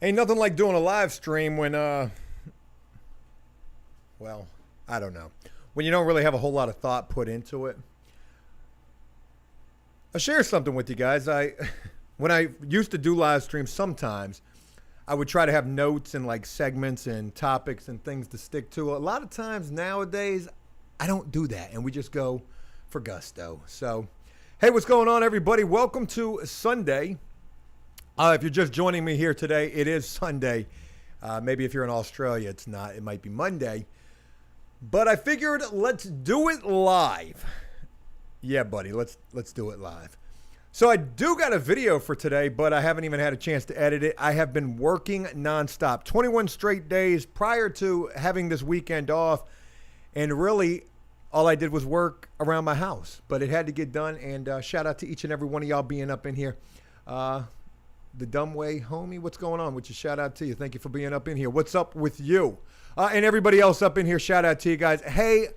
Ain't nothing like doing a live stream when, well, I don't know. When you don't really have a whole lot of thought put into it. I'll share something with you guys. When I used to do live streams, sometimes I would try to have notes and like segments and topics and things to stick to. A lot of times nowadays, I don't do that, and we just go for gusto. So, hey, what's going on, everybody? Welcome to Sunday. If you're just joining me here today, it is Sunday. Maybe if you're in Australia, it's not. It might be Monday. But I figured let's do it live. Yeah, buddy, let's do it live. So I do got a video for today, but I haven't even had a chance to edit it. I have been working nonstop, 21 straight days prior to having this weekend off. And really, all I did was work around my house. But it had to get done, and shout out to each and every one of y'all being up in here. The Dumb Way homie, what's going on with you? Shout out to you. Thank you for being up in here. What's up with you? And everybody else up in here, shout out to you guys. Hey,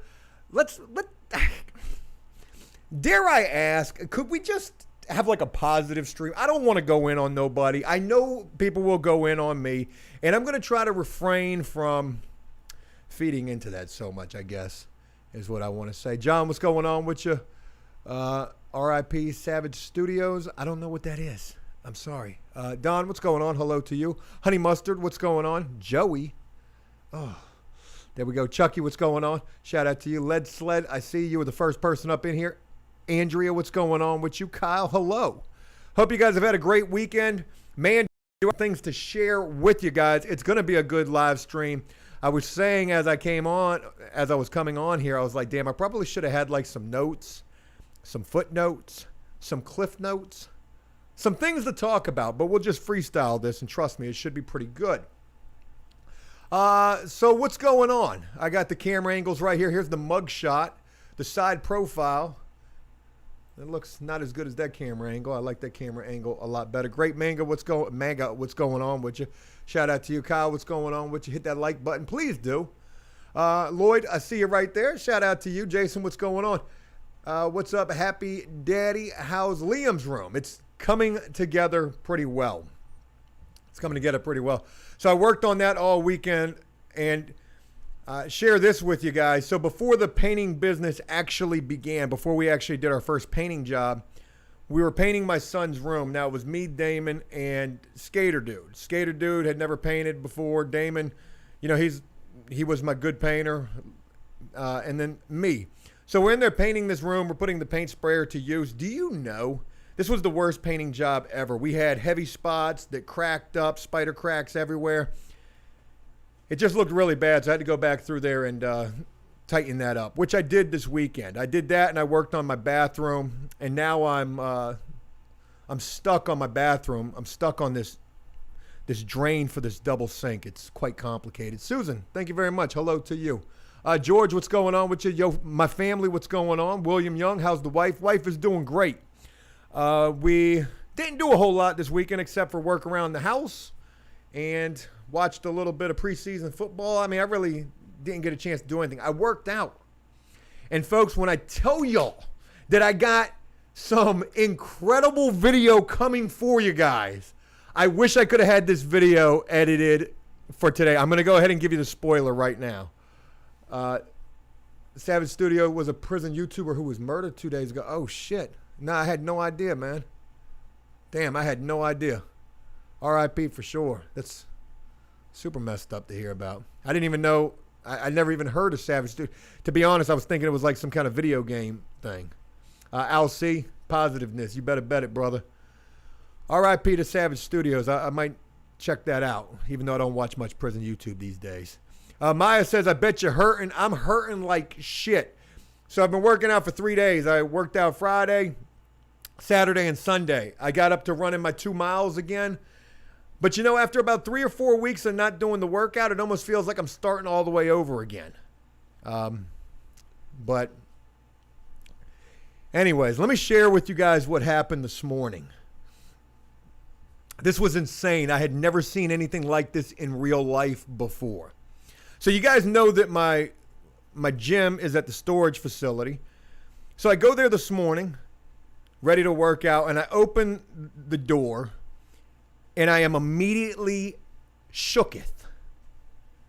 dare I ask, could we just have like a positive stream? I don't want to go in on nobody. I know people will go in on me, and I'm going to try to refrain from feeding into that so much, I guess, is what I want to say. John, what's going on with you? RIP Savage Studios. I don't know what that is. I'm sorry. Don, what's going on? Hello to you. Honey Mustard, what's going on? Joey. Oh, there we go. Chucky, what's going on? Shout out to you. Lead Sled, I see you were the first person up in here. Andrea, what's going on with you? Kyle, hello. Hope you guys have had a great weekend. Man, things to share with you guys. It's going to be a good live stream. I was saying as I was coming on here, I was like, damn, I probably should have had like some notes, some footnotes, some cliff notes. Some things to talk about, but we'll just freestyle this, and trust me, it should be pretty good. So what's going on? I got the camera angles right here. Here's the mug shot, the side profile. It looks not as good as that camera angle. I like that camera angle a lot better. Great Manga, what's going on with you? Shout out to you, Kyle. What's going on with you? Hit that like button, please do. Lloyd, I see you right there. Shout out to you. Jason, what's going on? What's up, Happy Daddy? How's Liam's room? It's coming together pretty well. It's coming together pretty well. So I worked on that all weekend and share this with you guys. So before the painting business actually began, before we actually did our first painting job, we were painting my son's room. Now it was me, Damon, and Skater Dude. Skater Dude had never painted before. Damon, you know, he was my good painter. And then me. So we're in there painting this room. We're putting the paint sprayer to use. Do you know, this was the worst painting job ever. We had heavy spots that cracked up, spider cracks everywhere. It just looked really bad, so I had to go back through there and tighten that up, which I did this weekend. I did that, and I worked on my bathroom, and now I'm stuck on my bathroom. I'm stuck on this drain for this double sink. It's quite complicated. Susan, thank you very much. Hello to you. George, what's going on with you? Yo, my family, what's going on? William Young, how's the wife? Wife is doing great. We didn't do a whole lot this weekend except for work around the house and watched a little bit of preseason football. I mean, I really didn't get a chance to do anything. I worked out. And folks, when I tell y'all that I got some incredible video coming for you guys, I wish I could have had this video edited for today. I'm going to go ahead and give you the spoiler right now. Savage Studio was a prison YouTuber who was murdered 2 days ago. Oh, shit. No, I had no idea, man. Damn, I had no idea. RIP for sure. That's super messed up to hear about. I didn't even know. I never even heard of Savage Studio. To be honest, I was thinking it was like some kind of video game thing. Al C, positiveness. You better bet it, brother. RIP to Savage Studios. I might check that out, even though I don't watch much prison YouTube these days. Maya says, I bet you're hurting. I'm hurting like shit. So I've been working out for 3 days. I worked out Friday, Saturday, and Sunday. I got up to running my 2 miles again. But you know, after about 3 or 4 weeks of not doing the workout, it almost feels like I'm starting all the way over again. But anyways, let me share with you guys what happened this morning. This was insane. I had never seen anything like this in real life before. So you guys know that my gym is at the storage facility. So I go there this morning, ready to work out, and I open the door, and I am immediately shooketh.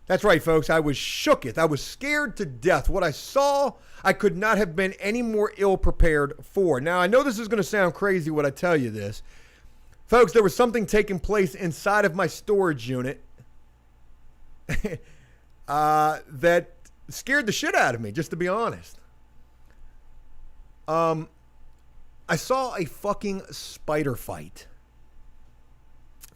That's right, folks. I was shooketh. I was scared to death. What I saw, I could not have been any more ill prepared for. Now, I know this is going to sound crazy when I tell you this. Folks, there was something taking place inside of my storage unit that scared the shit out of me, just to be honest. I saw a fucking spider fight.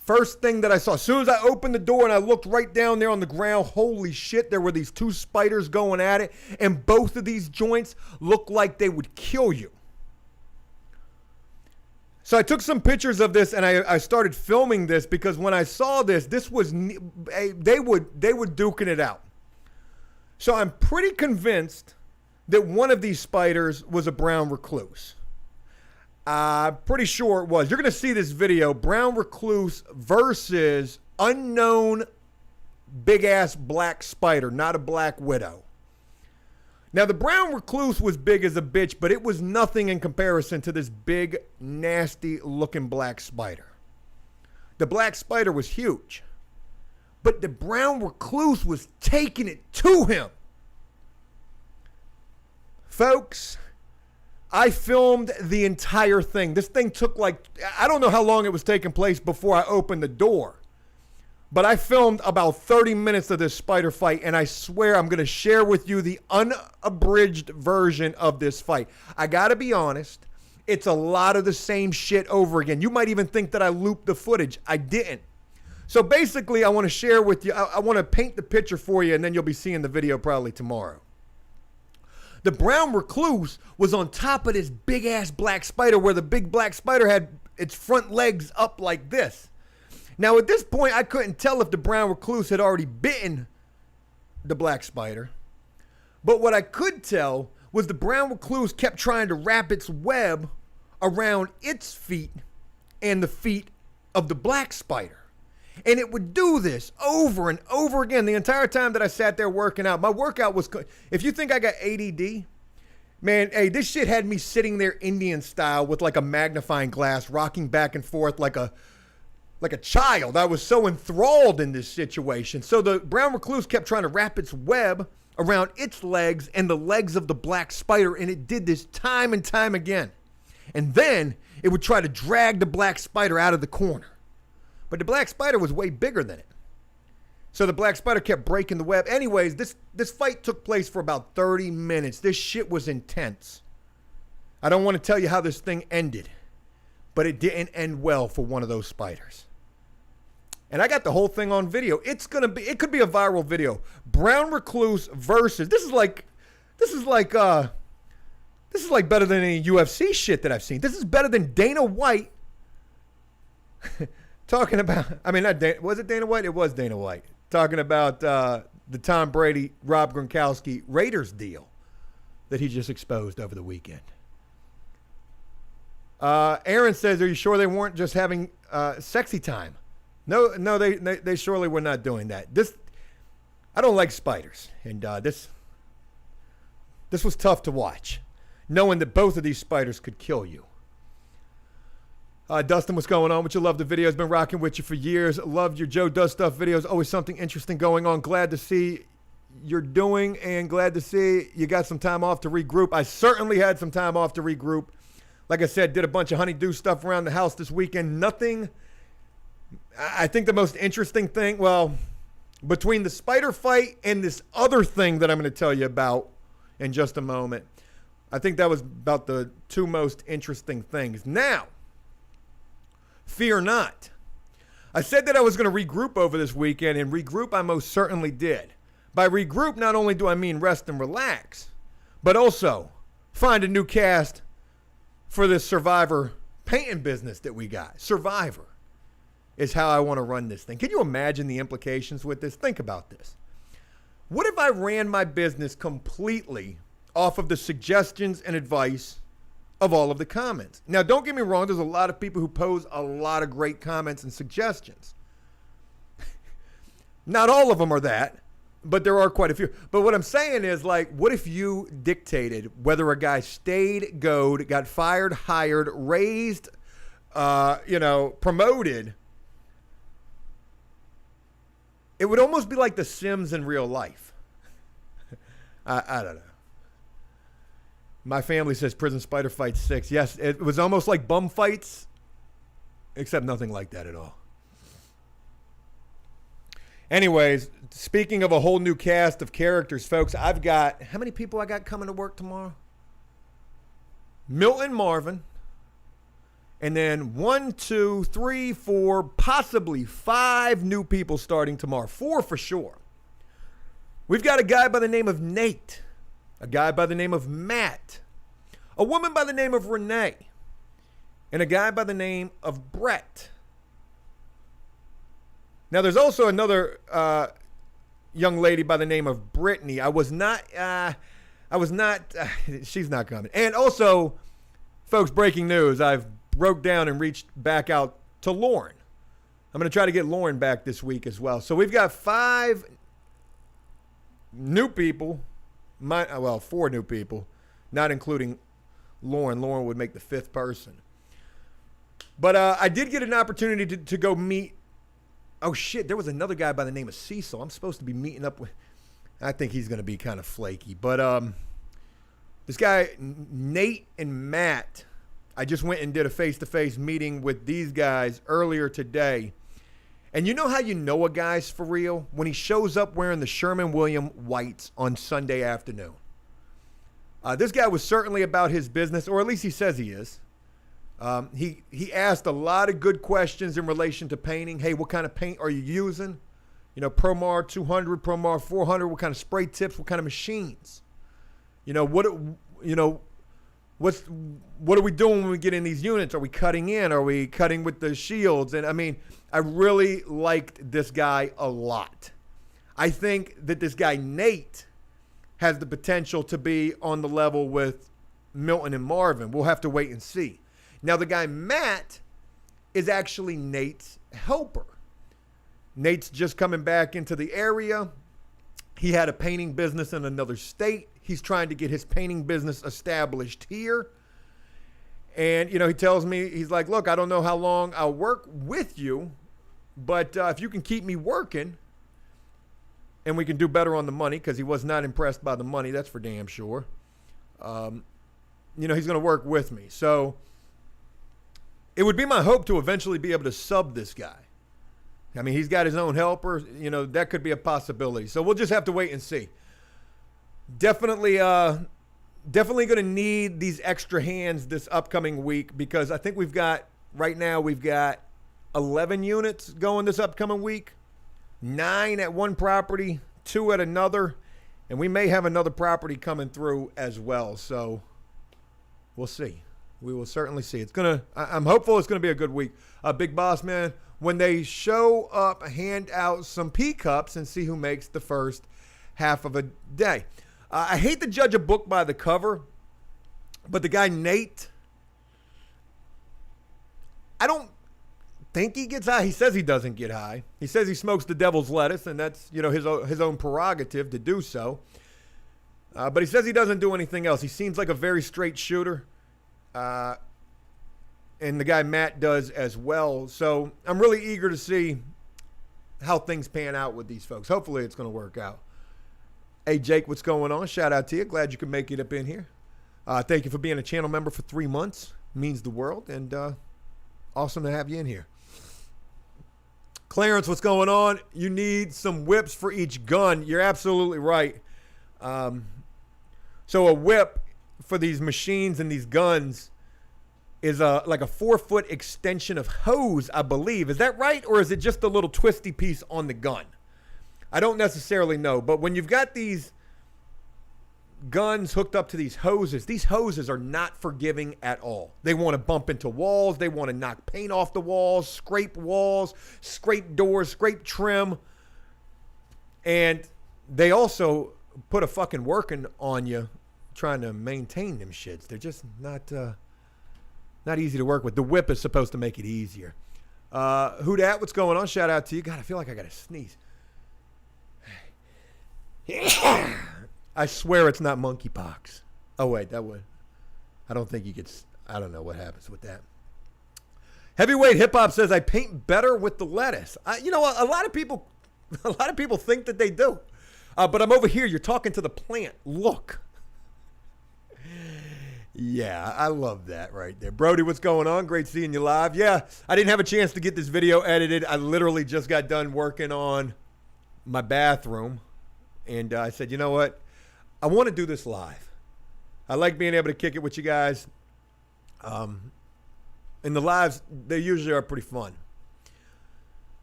First thing that I saw, as soon as I opened the door and I looked right down there on the ground, holy shit, there were these two spiders going at it, and both of these joints looked like they would kill you. So I took some pictures of this and I started filming this because when I saw this, they were duking it out. So I'm pretty convinced that one of these spiders was a brown recluse. Pretty sure it was. You're going to see this video, brown recluse versus unknown big-ass black spider, not a black widow. Now, the brown recluse was big as a bitch, but it was nothing in comparison to this big, nasty-looking black spider. The black spider was huge, but the brown recluse was taking it to him. Folks, I filmed the entire thing. This thing took I don't know how long it was taking place before I opened the door. But I filmed about 30 minutes of this spider fight, and I swear I'm going to share with you the unabridged version of this fight. I got to be honest, it's a lot of the same shit over again. You might even think that I looped the footage. I didn't. So basically, I want to share with you, I want to paint the picture for you, and then you'll be seeing the video probably tomorrow. The brown recluse was on top of this big-ass black spider where the big black spider had its front legs up like this. Now, at this point, I couldn't tell if the brown recluse had already bitten the black spider. But what I could tell was the brown recluse kept trying to wrap its web around its feet and the feet of the black spider. And it would do this over and over again the entire time that I sat there working out. My workout was, if you think I got ADD, man, hey, this shit had me sitting there Indian style with like a magnifying glass, rocking back and forth like a child. I was so enthralled in this situation. So the brown recluse kept trying to wrap its web around its legs and the legs of the black spider, and it did this time and time again. And then it would try to drag the black spider out of the corner. But the black spider was way bigger than it. So the black spider kept breaking the web. Anyways, this fight took place for about 30 minutes. This shit was intense. I don't want to tell you how this thing ended, but it didn't end well for one of those spiders. And I got the whole thing on video. It could be a viral video. Brown recluse versus, this is like better than any UFC shit that I've seen. This is better than Dana White talking about, was it Dana White? It was Dana White. Talking about the Tom Brady, Rob Gronkowski Raiders deal that he just exposed over the weekend. Aaron says, are you sure they weren't just having sexy time? No, they surely were not doing that. I don't like spiders. And this was tough to watch, knowing that both of these spiders could kill you. Dustin, what's going on with you? Love the videos. Been rocking with you for years. Loved your Joe Does Stuff videos. Always something interesting going on. Glad to see you're doing and glad to see you got some time off to regroup. I certainly had some time off to regroup. Like I said, did a bunch of honeydew stuff around the house this weekend. Nothing. I think the most interesting thing, well, between the spider fight and this other thing that I'm going to tell you about in just a moment, I think that was about the two most interesting things. Now, fear not. I said that I was going to regroup over this weekend, and regroup I most certainly did. By regroup, not only do I mean rest and relax, but also find a new cast for this Survivor painting business that we got. Survivor is how I want to run this thing. Can you imagine the implications with this? Think about this. What if I ran my business completely off of the suggestions and advice of all of the comments? Now, don't get me wrong. There's a lot of people who pose a lot of great comments and suggestions. Not all of them are that, but there are quite a few. But what I'm saying is, what if you dictated whether a guy stayed, got fired, hired, raised, promoted It would almost be like The Sims in real life. I don't know. My family says Prison Spider Fight 6. Yes, it was almost like bum fights, except nothing like that at all. Anyways, speaking of a whole new cast of characters, folks, I've got, how many people I got coming to work tomorrow? Milton Marvin. And then 1, 2, 3, 4, possibly 5 new people starting tomorrow. 4 for sure. We've got a guy by the name of Nate. A guy by the name of Matt. A woman by the name of Renee. And a guy by the name of Brett. Now, there's also another young lady by the name of Brittany. She's not coming. And also, folks, breaking news. I've broke down and reached back out to Lauren. I'm going to try to get Lauren back this week as well. So we've got 5 new people. 4 new people, not including Lauren. Lauren would make the 5th person. But I did get an opportunity to go meet. Oh, shit, there was another guy by the name of Cecil. I'm supposed to be meeting up with. I think he's going to be kind of flaky. But this guy, Nate and Matt, I just went and did a face-to-face meeting with these guys earlier today. And you know how you know a guy's for real? When he shows up wearing the Sherman-William whites on Sunday afternoon. This guy was certainly about his business, or at least he says he is. He asked a lot of good questions in relation to painting. Hey, what kind of paint are you using? You know, Promar 200, Promar 400. What kind of spray tips? What kind of machines? You know what are we doing when we get in these units? Are we cutting in? Are we cutting with the shields? And I mean, I really liked this guy a lot. I think that this guy Nate has the potential to be on the level with Milton and Marvin. We'll have to wait and see. Now, the guy Matt is actually Nate's helper. Nate's just coming back into the area. He had a painting business in another state. He's trying to get his painting business established here. And, you know, he tells me, he's like, look, I don't know how long I'll work with you, but if you can keep me working and we can do better on the money, because he was not impressed by the money, that's for damn sure. You know, he's going to work with me. So it would be my hope to eventually be able to sub this guy. I mean, he's got his own helper. You know, that could be a possibility. So we'll just have to wait and see. Definitely going to need these extra hands this upcoming week, because I think we've got 11 units going this upcoming week, 9 at one property, 2 at another, and we may have another property coming through as well. So we'll see. We will certainly see. I'm hopeful it's going to be a good week. Big Boss Man, when they show up, hand out some P cups and see who makes the first half of a day. I hate to judge a book by the cover, but the guy Nate, I don't think he gets high. He says he doesn't get high. He says he smokes the devil's lettuce, and that's, you know, his own prerogative to do so. But he says he doesn't do anything else. He seems like a very straight shooter. And the guy Matt does as well. So I'm really eager to see how things pan out with these folks. Hopefully it's going to work out. Hey, Jake, what's going on? Shout out to you. Glad you could make it up in here. Thank you for being a channel member for 3 months. Means the world. And awesome to have you in here. Clarence, what's going on? You need some whips for each gun. You're absolutely right. So a whip for these machines and these guns is like a 4-foot extension of hose, I believe. Is that right? Or is it just a little twisty piece on the gun? I don't necessarily know. But when you've got these guns hooked up to these hoses are not forgiving at all. They want to bump into walls. They want to knock paint off the walls, scrape doors, scrape trim. And they also put a fucking working on you trying to maintain them shits. They're just not easy to work with. The whip is supposed to make it easier. Who dat? What's going on? Shout out to you. God, I feel like I got to sneeze. I swear it's not monkeypox. Oh, wait, that would. I don't think you could. I don't know what happens with that. Heavyweight Hip Hop says, I paint better with the lettuce. You know, a lot of people A lot of people think that they do. But I'm over here. You're talking to the plant. Look. Yeah, I love that right there. Brody, what's going on? Great seeing you live. Yeah, I didn't have a chance to get this video edited. I literally just got done working on my bathroom. And I said, you know what? I want to do this live. I like being able to kick it with you guys. And the lives, they usually are pretty fun.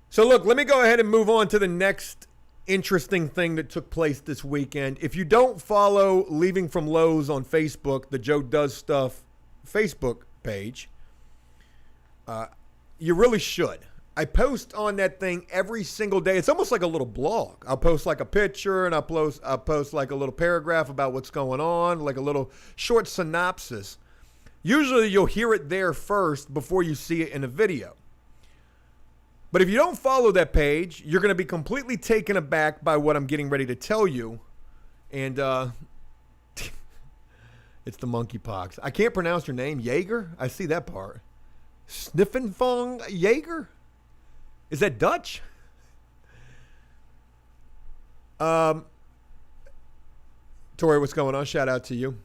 So look, let me go ahead and move on to the next interesting thing that took place this weekend. If you don't follow Leaving from Lowe's on Facebook, the Joe Does Stuff Facebook page, you really should. I post on that thing every single day. It's almost like a little blog. I'll post like a picture and I'll post like a little paragraph about what's going on, like a little short synopsis. Usually you'll hear it there first before you see it in a video. But if you don't follow that page, you're going to be completely taken aback by what I'm getting ready to tell you. And it's the monkeypox. I can't pronounce your name. Jaeger? I see that part. Sniffenfong Jaeger? Is that Dutch? Tori, what's going on? Shout out to you.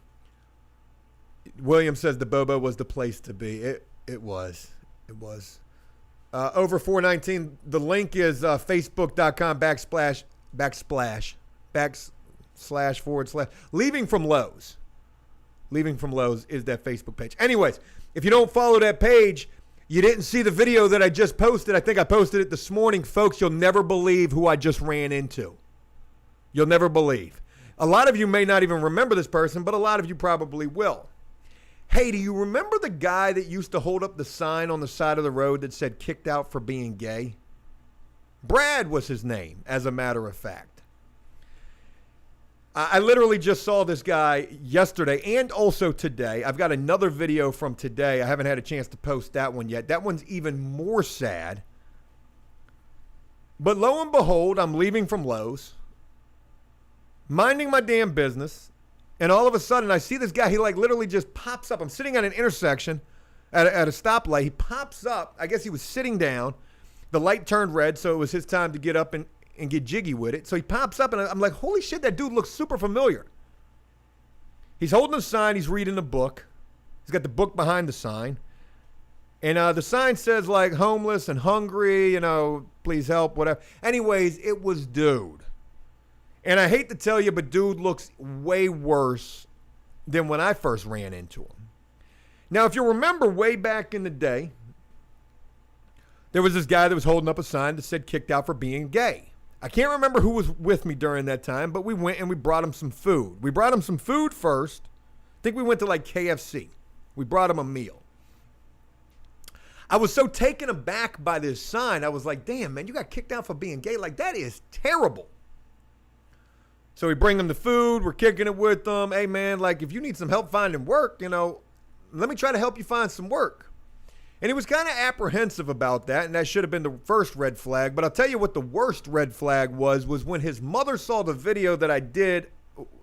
William says the Bobo was the place to be. It was. It was. Over 419, the link is facebook.com// Leaving from Lowe's. Leaving from Lowe's is that Facebook page. Anyways, if you don't follow that page, you didn't see the video that I just posted. I think I posted it this morning. Folks, you'll never believe who I just ran into. You'll never believe. A lot of you may not even remember this person, but a lot of you probably will. Hey, do you remember the guy that used to hold up the sign on the side of the road that said kicked out for being gay? Brad was his name, as a matter of fact. I literally just saw this guy yesterday and also today. I've got another video from today. I haven't had a chance to post that one yet. That one's even more sad. But lo and behold, I'm leaving from Lowe's, minding my damn business. And all of a sudden, I see this guy. He like literally just pops up. I'm sitting at an intersection at a stoplight. He pops up. I guess he was sitting down. The light turned red, so it was his time to get up and get jiggy with it. So he pops up, and I'm like, holy shit, that dude looks super familiar. He's holding a sign. He's reading a book. He's got the book behind the sign. And the sign says, like, homeless and hungry, you know, please help, whatever. Anyways, it was dude. And I hate to tell you, but dude looks way worse than when I first ran into him. Now, if you remember way back in the day, there was this guy that was holding up a sign that said kicked out for being gay. I can't remember who was with me during that time, but we went and we brought him some food. We brought him some food first. I think we went to like KFC. We brought him a meal. I was so taken aback by this sign. I was like, damn, man, you got kicked out for being gay. Like, that is terrible. So we bring them the food. We're kicking it with them. Hey, man, like, if you need some help finding work, you know, let me try to help you find some work. And he was kind of apprehensive about that, and that should have been the first red flag. But I'll tell you what the worst red flag was when his mother saw the video that I did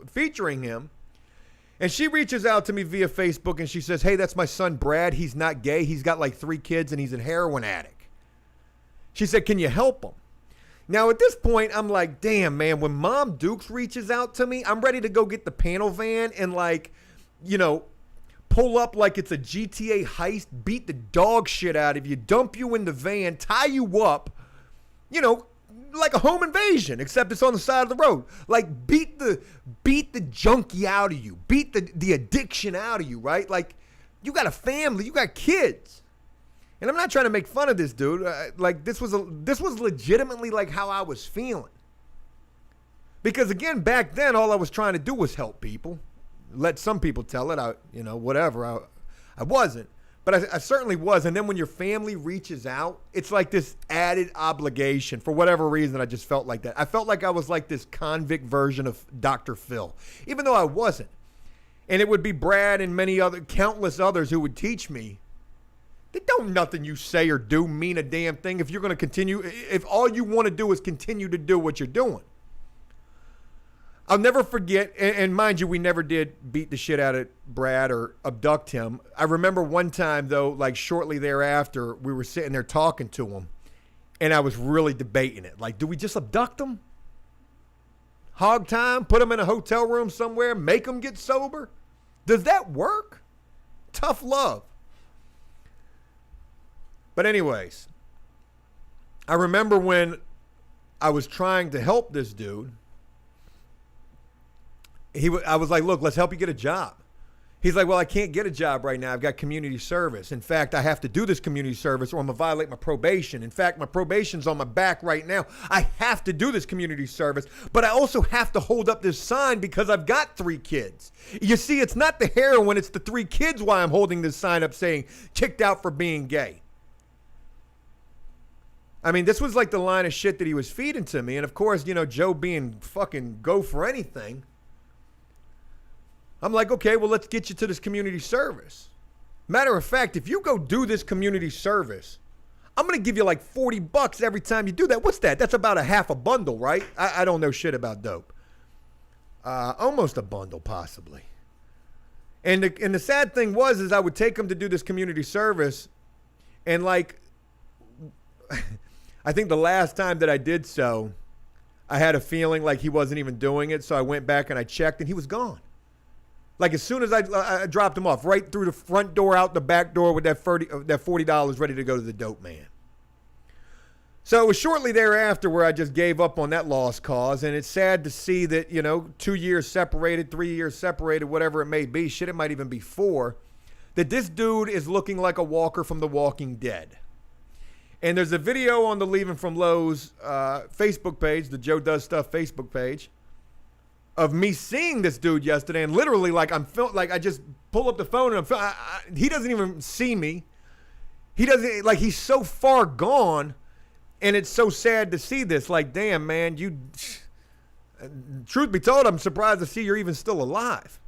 featuring him, and she reaches out to me via Facebook, and she says, hey, that's my son, Brad. He's not gay. He's got like 3 kids, and he's a heroin addict. She said, can you help him? Now, at this point, I'm like, damn, man, when Mom Dukes reaches out to me, I'm ready to go get the panel van and, like, you know, pull up like it's a GTA heist, beat the dog shit out of you, dump you in the van, tie you up, you know, like a home invasion, except it's on the side of the road. Like, beat the junkie out of you, beat the addiction out of you, right? Like, you got a family, you got kids. And I'm not trying to make fun of this dude. Like, this was legitimately like how I was feeling. Because again, back then, all I was trying to do was help people. Let some people tell it. Whatever. I wasn't, but I certainly was. And then when your family reaches out, it's like this added obligation. For whatever reason, I just felt like that. I felt like I was like this convict version of Dr. Phil, even though I wasn't. And it would be Brad and countless others who would teach me. It don't nothing you say or do mean a damn thing if you're going to continue, if all you want to do is continue to do what you're doing. I'll never forget, and mind you, we never did beat the shit out of Brad or abduct him. I remember one time, though, like shortly thereafter, we were sitting there talking to him, And I was really debating it. Like, do we just abduct them? Hog time? Put them in a hotel room somewhere? Make them get sober? Does that work? Tough love. But anyways, I remember when I was trying to help this dude, I was like, look, let's help you get a job. He's like, well, I can't get a job right now. I've got community service. In fact, I have to do this community service or I'm going to violate my probation. In fact, my probation's on my back right now. I have to do this community service, but I also have to hold up this sign because I've got 3 kids. You see, it's not the heroin, it's the 3 kids why I'm holding this sign up saying, kicked out for being gay. I mean, this was like the line of shit that he was feeding to me. And of course, you know, Joe being fucking go for anything. I'm like, okay, well, let's get you to this community service. Matter of fact, if you go do this community service, I'm going to give you like $40 every time you do that. What's that? That's about a half a bundle, right? I don't know shit about dope. Almost a bundle, possibly. And the sad thing is I would take him to do this community service. And like, I think the last time that I did so, I had a feeling like he wasn't even doing it. So I went back and I checked and he was gone. Like as soon as I dropped him off, right through the front door, out the back door with that $40 ready to go to the dope man. So it was shortly thereafter where I just gave up on that lost cause. And it's sad to see that, you know, 2 years separated, 3 years separated, whatever it may be, shit, it might even be 4, that this dude is looking like a walker from The Walking Dead. And there's a video on the Leaving from Lowe's Facebook page, the Joe Does Stuff Facebook page, of me seeing this dude yesterday, and literally, like I just pull up the phone and he doesn't even see me. He doesn't, like, he's so far gone, and it's so sad to see this. Like, damn, man, truth be told, I'm surprised to see you're even still alive.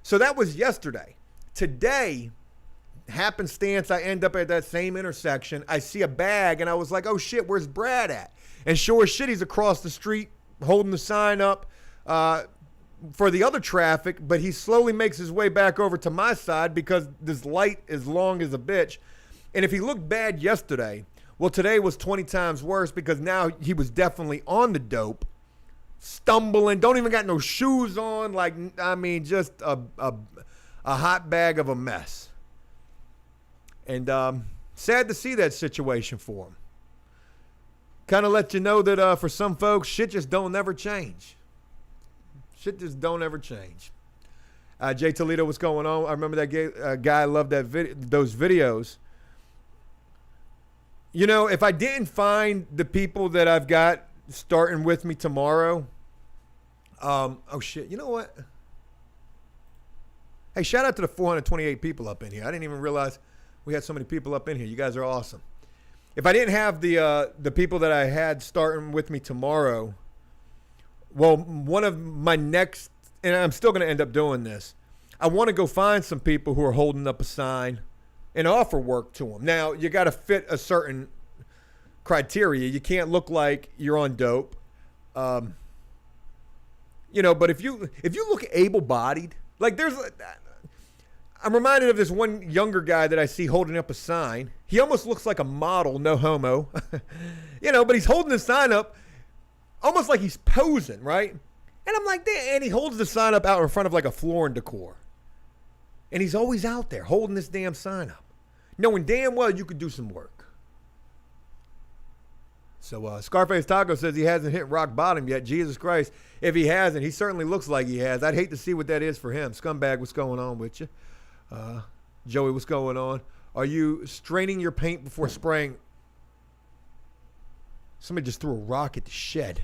So that was yesterday. Today, happenstance, I end up at that same intersection. I see a bag, and I was like, oh shit, where's Brad at? And sure as shit, he's across the street holding the sign up for the other traffic, but he slowly makes his way back over to my side because this light is long as a bitch. And if he looked bad yesterday, well, today was 20 times worse because now he was definitely on the dope, stumbling, don't even got no shoes on. Like, I mean, just a hot bag of a mess. And sad to see that situation for him. Kind of let you know that for some folks, shit just don't ever change. Shit just don't ever change. Jay Toledo, what's going on? I remember that guy loved those videos. You know, if I didn't find the people that I've got starting with me tomorrow, oh shit, you know what? Hey, shout out to the 428 people up in here. I didn't even realize we had so many people up in here. You guys are awesome. If I didn't have the people that I had starting with me tomorrow, well, one of my next, and I'm still going to end up doing this, I want to go find some people who are holding up a sign and offer work to them. Now, you got to fit a certain criteria. You can't look like you're on dope. You know, but if you look able-bodied, like I'm reminded of this one younger guy that I see holding up a sign. He almost looks like a model, no homo. You know, but he's holding the sign up almost like he's posing, right? And I'm like, and he holds the sign up out in front of like a Floor and Decor. And he's always out there holding this damn sign up, knowing damn well you could do some work. So Scarface Taco says he hasn't hit rock bottom yet. Jesus Christ. If he hasn't, he certainly looks like he has. I'd hate to see what that is for him. Scumbag, what's going on with you? Joey, what's going on? Are you straining your paint before spraying? Somebody just threw a rock at the shed.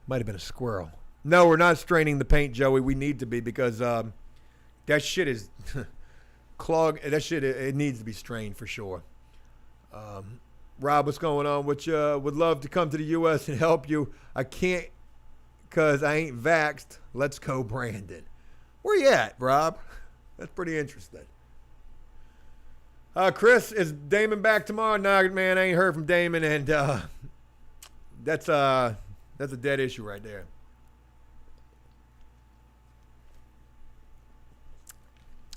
Might have been a squirrel. No, we're not straining the paint, Joey. We need to be because that shit is clogged. That shit, it needs to be strained for sure. Rob, what's going on? Which would love to come to the U.S. and help you. I can't because I ain't vaxxed. Let's go, Brandon. Where you at, Rob? That's pretty interesting. Chris, is Damon back tomorrow? No, man, I ain't heard from Damon, and that's a dead issue right there.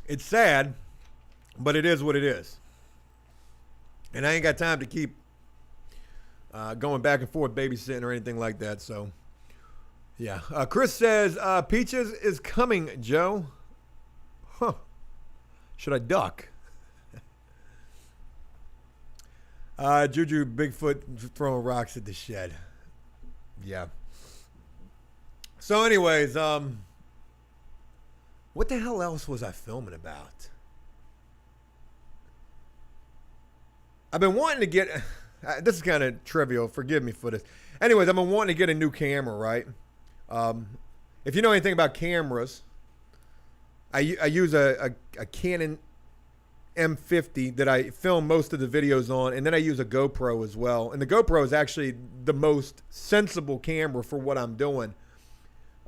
It's sad, but it is what it is. And I ain't got time to keep going back and forth babysitting or anything like that. So, yeah. Chris says, Peaches is coming, Joe. Huh. Should I duck? Juju Bigfoot throwing rocks at the shed. Yeah. So anyways, what the hell else was I filming about? I've been wanting to get, this is kind of trivial, forgive me for this. Anyways, I've been wanting to get a new camera, right? If you know anything about cameras, I use a Canon M50 that I film most of the videos on, and then I use a GoPro as well. And the GoPro is actually the most sensible camera for what I'm doing.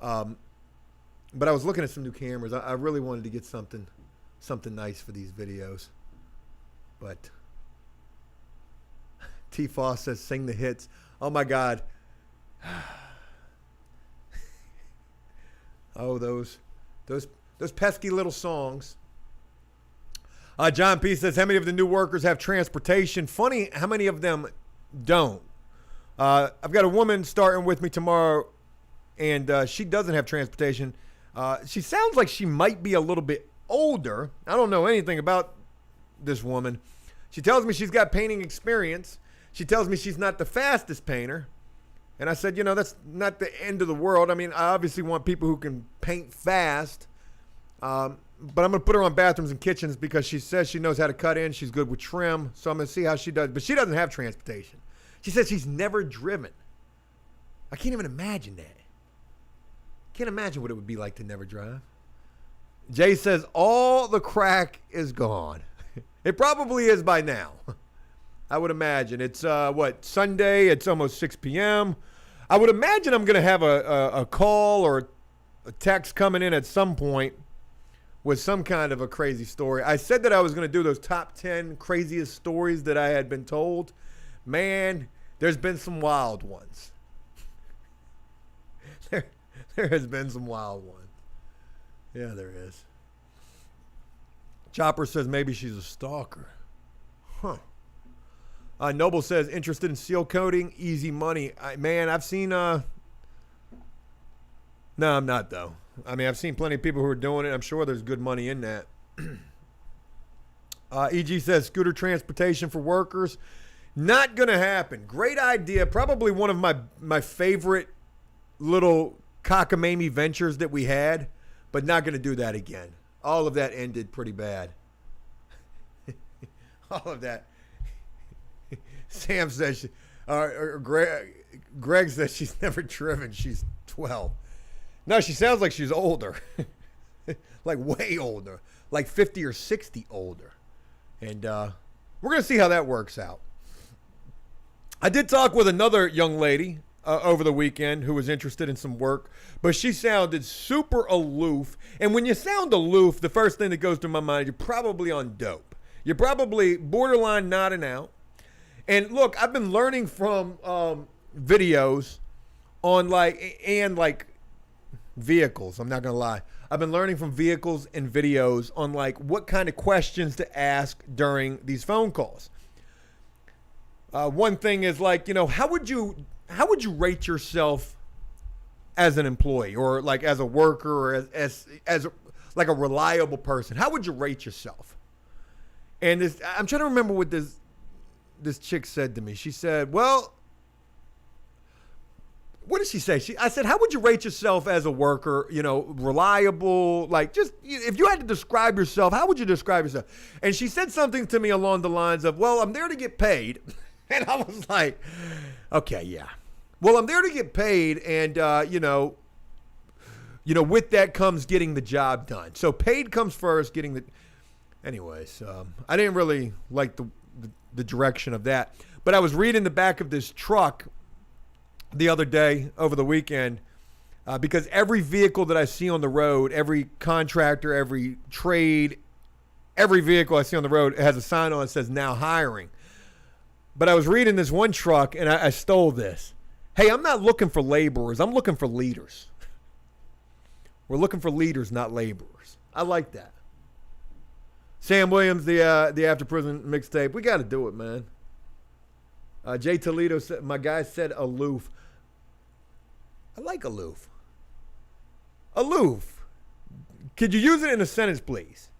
But I was looking at some new cameras. I really wanted to get something nice for these videos. But T. Foss says, sing the hits. Oh my God. Oh, those pesky little songs. John P. says, how many of the new workers have transportation? Funny how many of them don't. I've got a woman starting with me tomorrow, and she doesn't have transportation. She sounds like she might be a little bit older. I don't know anything about this woman. She tells me she's got painting experience. She tells me she's not the fastest painter. And I said, that's not the end of the world. I mean, I obviously want people who can paint fast. But I'm going to put her on bathrooms and kitchens because she says she knows how to cut in. She's good with trim. So I'm going to see how she does. But she doesn't have transportation. She says she's never driven. I can't even imagine that. Can't imagine what it would be like to never drive. Jay says all the crack is gone. It probably is by now. I would imagine. It's, Sunday? It's almost 6 p.m. I would imagine I'm going to have a call or a text coming in at some point with some kind of a crazy story. I said that I was going to do those top 10 craziest stories that I had been told. Man, there's been some wild ones. There has been some wild ones. Yeah, there is. Chopper says maybe she's a stalker. Huh. Noble says interested in seal coating, easy money. Man, I've seen... No, I'm not, though. I mean, I've seen plenty of people who are doing it. I'm sure there's good money in that. EG says scooter transportation for workers. Not going to happen. Great idea. Probably one of my favorite little cockamamie ventures that we had, but not going to do that again. All of that ended pretty bad. All of that. Sam says, Greg says she's never driven. She's 12. No, she sounds like she's older. Like way older. Like 50 or 60 older. And we're going to see how that works out. I did talk with another young lady over the weekend who was interested in some work, but she sounded super aloof. And when you sound aloof, the first thing that goes through my mind, you're probably on dope. You're probably borderline nodding out. And look, I've been learning from videos on like vehicles. I'm not going to lie. I've been learning from vehicles and videos on like what kind of questions to ask during these phone calls. One thing is like, how would you rate yourself as an employee or like as a worker or as like a reliable person? How would you rate yourself? And I'm trying to remember what this chick said to me. She said, well, what did she say? I said, how would you rate yourself as a worker, reliable? Like just, if you had to describe yourself, how would you describe yourself? And she said something to me along the lines of, well, I'm there to get paid. And I was like, okay, yeah. Well, I'm there to get paid. And, with that comes getting the job done. So paid comes first, anyways, I didn't really like the direction of that. But I was reading the back of this truck the other day over the weekend because every vehicle that I see on the road, every contractor, every trade, every vehicle I see on the road has a sign on that says now hiring. But I was reading this one truck and I stole this. Hey, I'm not looking for laborers. I'm looking for leaders. We're looking for leaders, not laborers. I like that. Sam Williams, the After Prison mixtape. We got to do it, man. Jay Toledo said, my guy said aloof. I like aloof. Aloof. Could you use it in a sentence, please?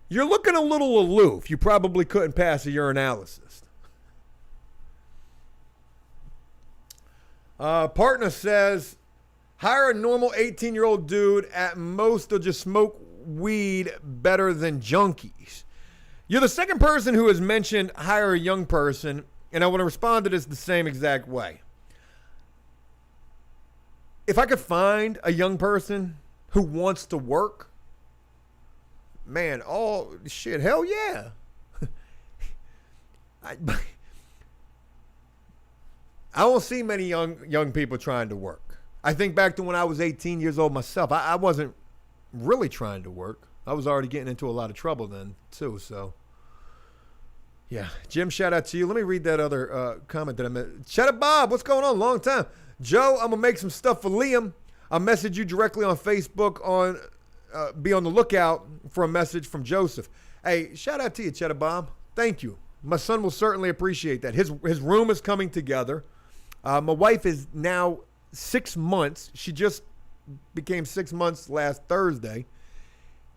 You're looking a little aloof. You probably couldn't pass a urinalysis. Partner says, hire a normal 18-year-old dude. At most, they'll just smoke weed better than junkies. You're the second person who has mentioned hire a young person, and I want to respond to this the same exact way. If I could find a young person who wants to work, man, hell yeah. I don't see many young people trying to work. I think back to when I was 18 years old myself. I wasn't really trying to work. I was already getting into a lot of trouble then too. So, yeah. Jim, shout out to you. Let me read that other comment that I made. Shout out Bob. What's going on? Long time. Joe, I'm going to make some stuff for Liam. I'll message you directly on Facebook. Be on the lookout for a message from Joseph. Hey, shout out to you, Cheddar Bob. Thank you. My son will certainly appreciate that. His room is coming together. My wife is now 6 months. She just became 6 months last Thursday.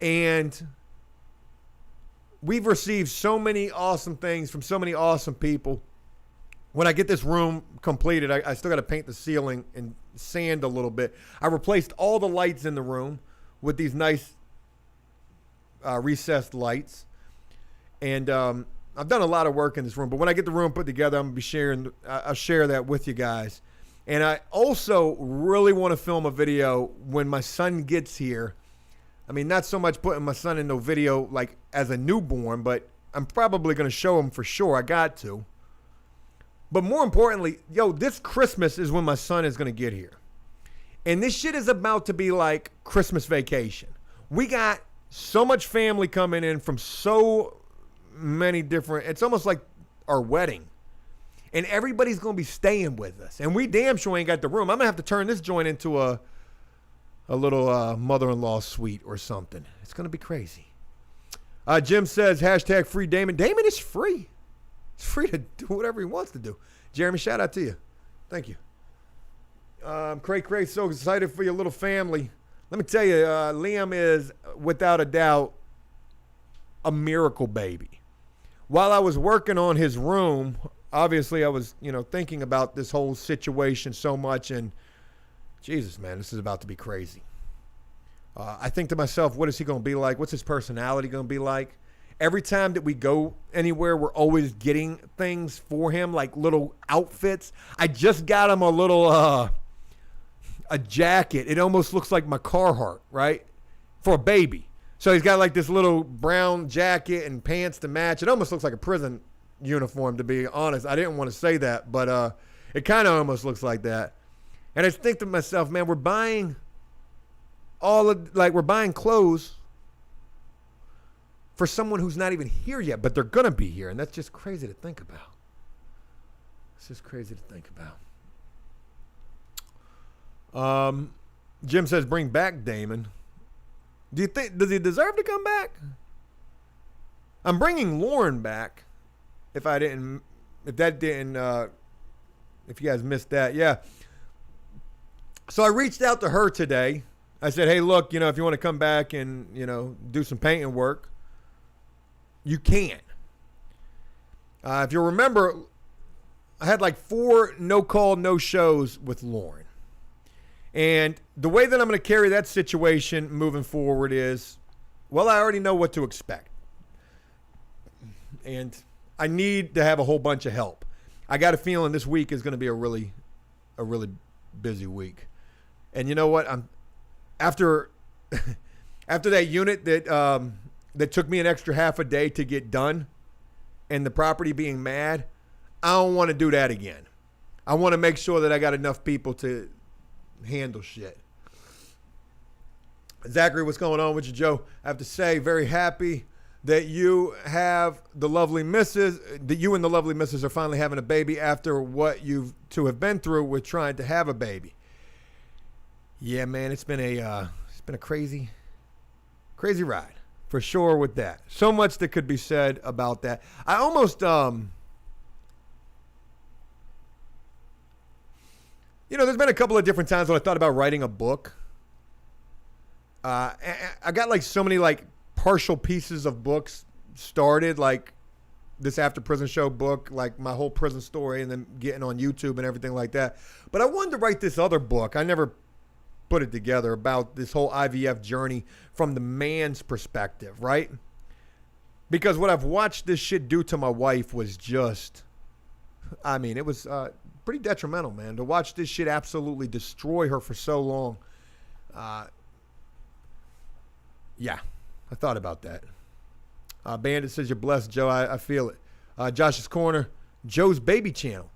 And we've received so many awesome things from so many awesome people. When I get this room completed, I still got to paint the ceiling and sand a little bit. I replaced all the lights in the room with these nice recessed lights. And I've done a lot of work in this room. But when I get the room put together, I'm going to be I'll share that with you guys. And I also really want to film a video when my son gets here. I mean, not so much putting my son in no video like as a newborn, but I'm probably going to show him for sure. I got to. But more importantly, this Christmas is when my son is going to get here. And this shit is about to be like Christmas vacation. We got so much family coming in from so many different, it's almost like our wedding. And everybody's going to be staying with us. And we damn sure ain't got the room. I'm going to have to turn this joint into a little mother-in-law suite or something. It's going to be crazy. Jim says, hashtag free Damon. Damon is free. He's free to do whatever he wants to do. Jeremy, shout out to you. Thank you. Cray, so excited for your little family. Let me tell you, Liam is, without a doubt, a miracle baby. While I was working on his room, obviously I was, thinking about this whole situation so much, and Jesus, man, this is about to be crazy. I think to myself, what is he going to be like? What's his personality going to be like? Every time that we go anywhere, we're always getting things for him, like little outfits. I just got him a little, a jacket. It almost looks like my Carhartt, right? For a baby. So he's got like this little brown jacket and pants to match. It almost looks like a prison uniform, to be honest. I didn't want to say that, but it kind of almost looks like that. And I think to myself, man, we're buying clothes for someone who's not even here yet, but they're going to be here. And that's just crazy to think about. It's just crazy to think about. Jim says, bring back Damon. Do you think, does he deserve to come back? I'm bringing Lauren back. If you guys missed that. Yeah. So I reached out to her today. I said, hey, look, if you want to come back and, do some painting work, you can. If you remember, I had like 4 no-call, no-shows with Lauren. And the way that I'm going to carry that situation moving forward is, well, I already know what to expect. And I need to have a whole bunch of help. I got a feeling this week is going to be a really busy week. And you know what? After that unit that took me an extra half a day to get done, and the property being mad, I don't want to do that again. I want to make sure that I got enough people to handle shit. Zachary, what's going on with you, Joe? I have to say, very happy that you have the lovely missus, that you and the lovely missus are finally having a baby after what you two have been through with trying to have a baby. Yeah, man, it's been a crazy ride for sure with that. So much that could be said about that. I almost You know, there's been a couple of different times when I thought about writing a book. I got like so many like partial pieces of books started, like this After Prison Show book, like my whole prison story, and then getting on YouTube and everything like that. But I wanted to write this other book. I never put it together, about this whole IVF journey from the man's perspective, right? Because what I've watched this shit do to my wife was just, I mean, it was pretty detrimental, man. To watch this shit absolutely destroy her for so long. Yeah, I thought about that. Bandit says, you're blessed, Joe. I feel it. Josh's Corner, Joe's Baby Channel.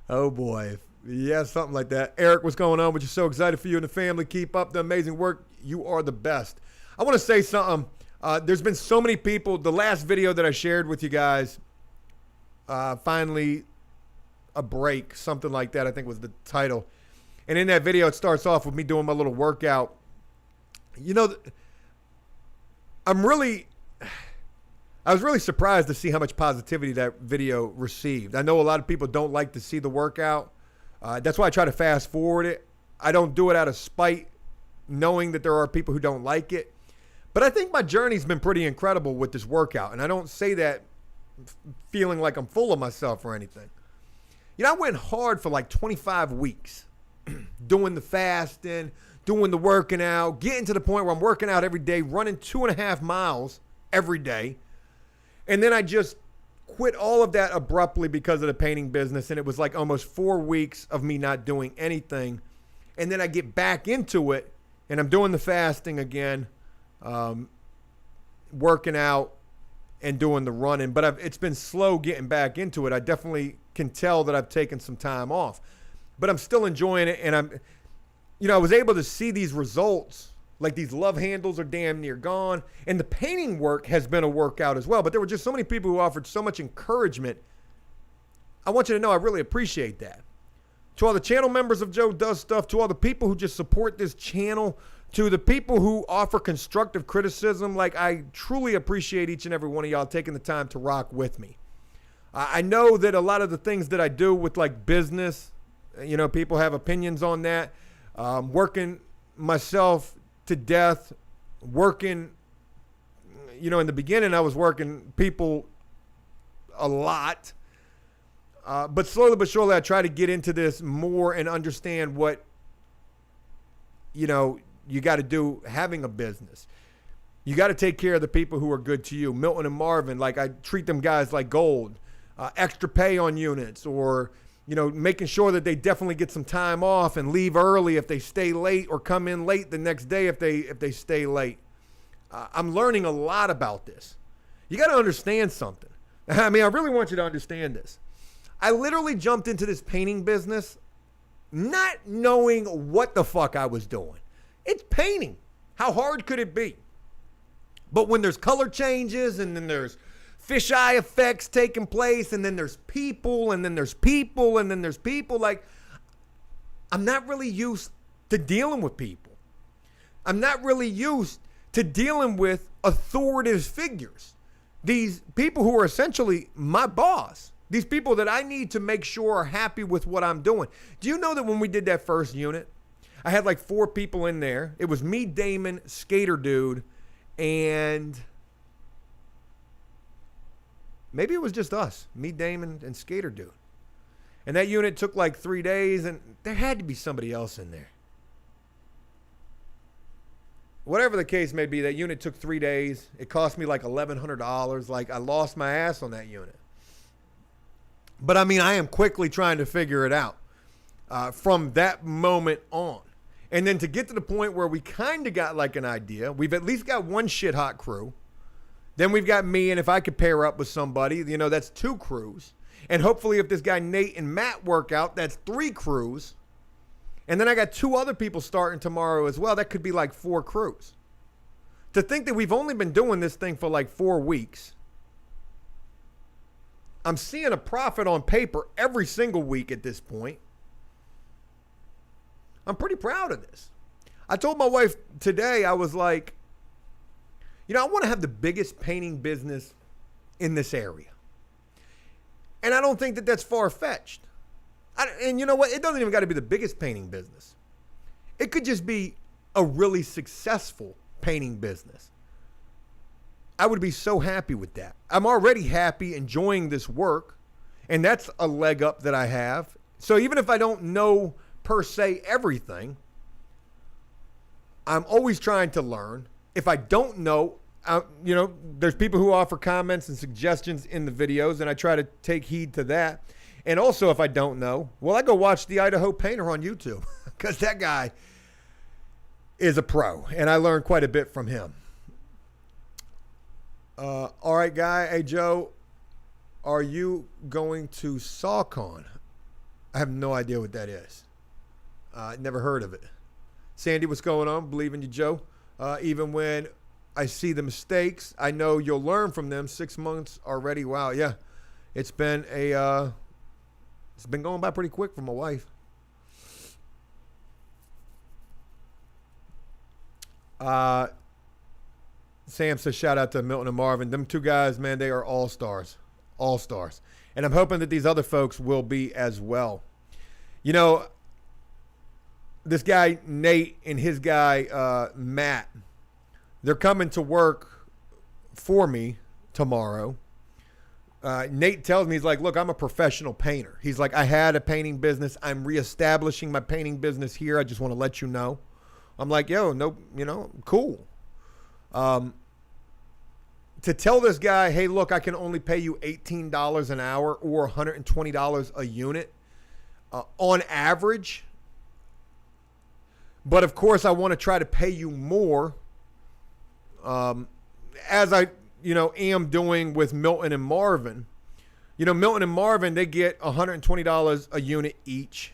Oh, boy. Yeah, something like that. Eric, what's going on? We're just so excited for you and the family. Keep up the amazing work. You are the best. I want to say something. There's been so many people. The last video that I shared with you guys, finally a break, something like that, I think was the title. And in that video, it starts off with me doing my little workout. You know, I was really surprised to see how much positivity that video received. I know a lot of people don't like to see the workout. That's why I try to fast forward it. I don't do it out of spite, knowing that there are people who don't like it. But I think my journey's been pretty incredible with this workout. And I don't say that feeling like I'm full of myself or anything. You know, I went hard for like 25 weeks doing the fasting, doing the working out, getting to the point where I'm working out every day, running 2.5 miles every day. And then I just quit all of that abruptly because of the painting business. And it was like almost 4 weeks of me not doing anything. And then I get back into it and I'm doing the fasting again, working out and doing the running. But it's been slow getting back into it. I definitely can tell that I've taken some time off. But I'm still enjoying it. And I was able to see these results. Like these love handles are damn near gone. And the painting work has been a workout as well. But there were just so many people who offered so much encouragement. I want you to know I really appreciate that. To all the channel members of Joe Does Stuff, to all the people who just support this channel, to the people who offer constructive criticism, like I truly appreciate each and every one of y'all taking the time to rock with me. I know that a lot of the things that I do with like business, you know, people have opinions on that. Working myself to death, working, you know, in the beginning I was working people a lot, but slowly but surely I try to get into this more and understand what, you know, you got to do having a business. You got to take care of the people who are good to you. Milton and Marvin, like I treat them guys like gold. Extra pay on units, or you know, making sure that they definitely get some time off and leave early if they stay late, or come in late the next day if they stay late. I'm learning a lot about this. You got to understand something. I mean, I really want you to understand this. I literally jumped into this painting business not knowing what the fuck I was doing. It's painting. How hard could it be? But when there's color changes and then there's fisheye effects taking place, and then there's people, and then there's people, and then there's people. Like, I'm not really used to dealing with people. I'm not really used to dealing with authoritative figures. These people who are essentially my boss. These people that I need to make sure are happy with what I'm doing. Do you know that when we did that first unit, I had like 4 people in there. It was me, Damon, Skater Dude, and maybe it was just us, me, Damon, and Skater Dude. And that unit took like 3 days, and there had to be somebody else in there. Whatever the case may be, that unit took 3 days. It cost me like $1,100. Like, I lost my ass on that unit. But I mean, I am quickly trying to figure it out from that moment on. And then to get to the point where we kind of got like an idea, we've at least got one shit hot crew. Then we've got me, and if I could pair up with somebody, you know, that's 2 crews. And hopefully if this guy Nate and Matt work out, that's 3 crews. And then I got 2 other people starting tomorrow as well. That could be like 4 crews. To think that we've only been doing this thing for like 4 weeks. I'm seeing a profit on paper every single week at this point. I'm pretty proud of this. I told my wife today, I was like, you know, I want to have the biggest painting business in this area. And I don't think that that's far-fetched. And you know what? It doesn't even got to be the biggest painting business. It could just be a really successful painting business. I would be so happy with that. I'm already happy enjoying this work, and that's a leg up that I have. So even if I don't know per se everything, I'm always trying to learn. If I don't know, there's people who offer comments and suggestions in the videos, and I try to take heed to that. And also, if I don't know, well, I go watch the Idaho Painter on YouTube because that guy is a pro, and I learned quite a bit from him. All right, guy. Hey, Joe, are you going to SawCon? I have no idea what that is. Never heard of it. Sandy, what's going on? Believe in you, Joe. Even when I see the mistakes, I know you'll learn from them. 6 months already. Wow, yeah. It's been going by pretty quick for my wife. Sam says, shout out to Milton and Marvin. Them two guys, man, they are all stars. All stars. And I'm hoping that these other folks will be as well. You know, this guy, Nate, and his guy, Matt, they're coming to work for me tomorrow. Nate tells me, he's like, look, I'm a professional painter. He's like, I had a painting business. I'm reestablishing my painting business here. I just want to let you know. I'm like, yo, no, cool. To tell this guy, hey, look, I can only pay you $18 an hour or $120 a unit on average. But of course, I want to try to pay you more, as I, am doing with Milton and Marvin. Milton and Marvin, they get $120 a unit each.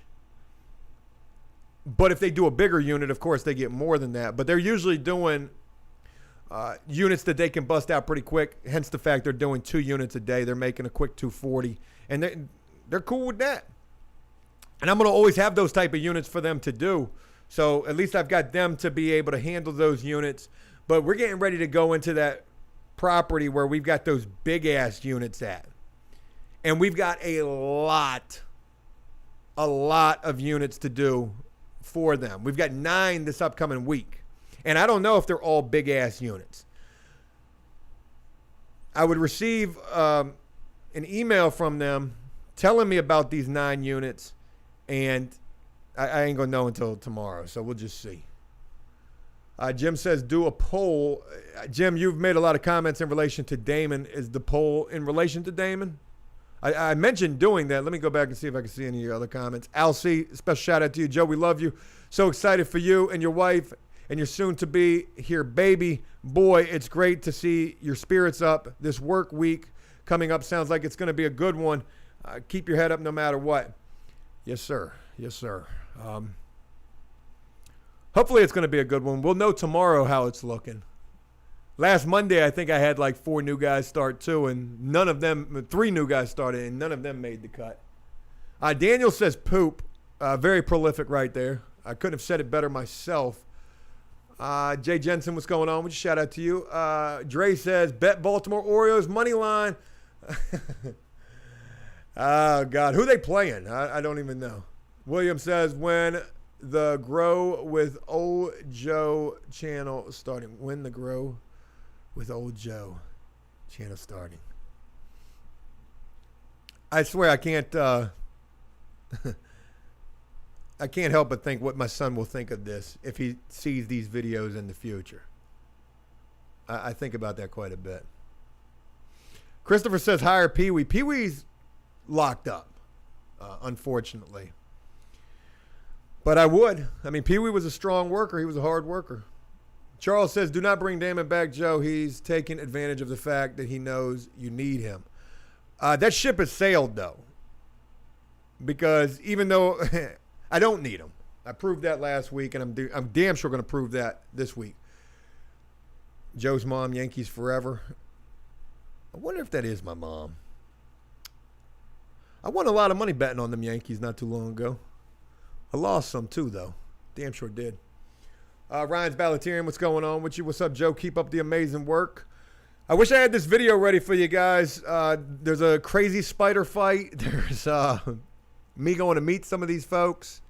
But if they do a bigger unit, of course, they get more than that. But they're usually doing units that they can bust out pretty quick. Hence the fact they're doing 2 units a day. They're making a quick 240. And they're cool with that. And I'm going to always have those type of units for them to do. So at least I've got them to be able to handle those units. But we're getting ready to go into that property where we've got those big-ass units at. And we've got a lot of units to do for them. We've got 9 this upcoming week. And I don't know if they're all big-ass units. I would receive an email from them telling me about these 9 units, and I ain't going to know until tomorrow, so we'll just see. Jim says, do a poll. Jim, you've made a lot of comments in relation to Damon. Is the poll in relation to Damon? I mentioned doing that. Let me go back and see if I can see any of your other comments. Alcy, special shout out to you. Joe, we love you. So excited for you and your wife and your soon-to-be here baby. Boy, it's great to see your spirits up. This work week coming up sounds like it's going to be a good one. Keep your head up no matter what. Yes, sir. Yes, sir. Hopefully it's going to be a good one. We'll know tomorrow how it's looking. Last Monday, I think I had like 4 new guys start too, and 3 new guys started, and none of them made the cut. Daniel says poop. Very prolific right there. I couldn't have said it better myself. Jay Jensen, what's going on? Would you shout out to you? Dre says, bet Baltimore Orioles money line. Oh, God. Who they playing? I don't even know. William says, when the Grow with Old Joe channel starting. When the Grow with Old Joe channel starting. I swear I can't I can't help but think what my son will think of this if he sees these videos in the future. I think about that quite a bit. Christopher says hire Pee-wee. Pee-wee's locked up, unfortunately. But I would. I mean, Pee-wee was a strong worker. He was a hard worker. Charles says, do not bring Damon back, Joe. He's taking advantage of the fact that he knows you need him. That ship has sailed, though. Because even though I don't need him. I proved that last week, and I'm damn sure going to prove that this week. Joe's mom, Yankees forever. I wonder if that is my mom. I won a lot of money betting on them Yankees not too long ago. I lost some too, though. Damn sure did. Ryan's Ballatarian, what's going on with you? What's up, Joe? Keep up the amazing work. I wish I had this video ready for you guys. There's a crazy spider fight. There's me going to meet some of these folks.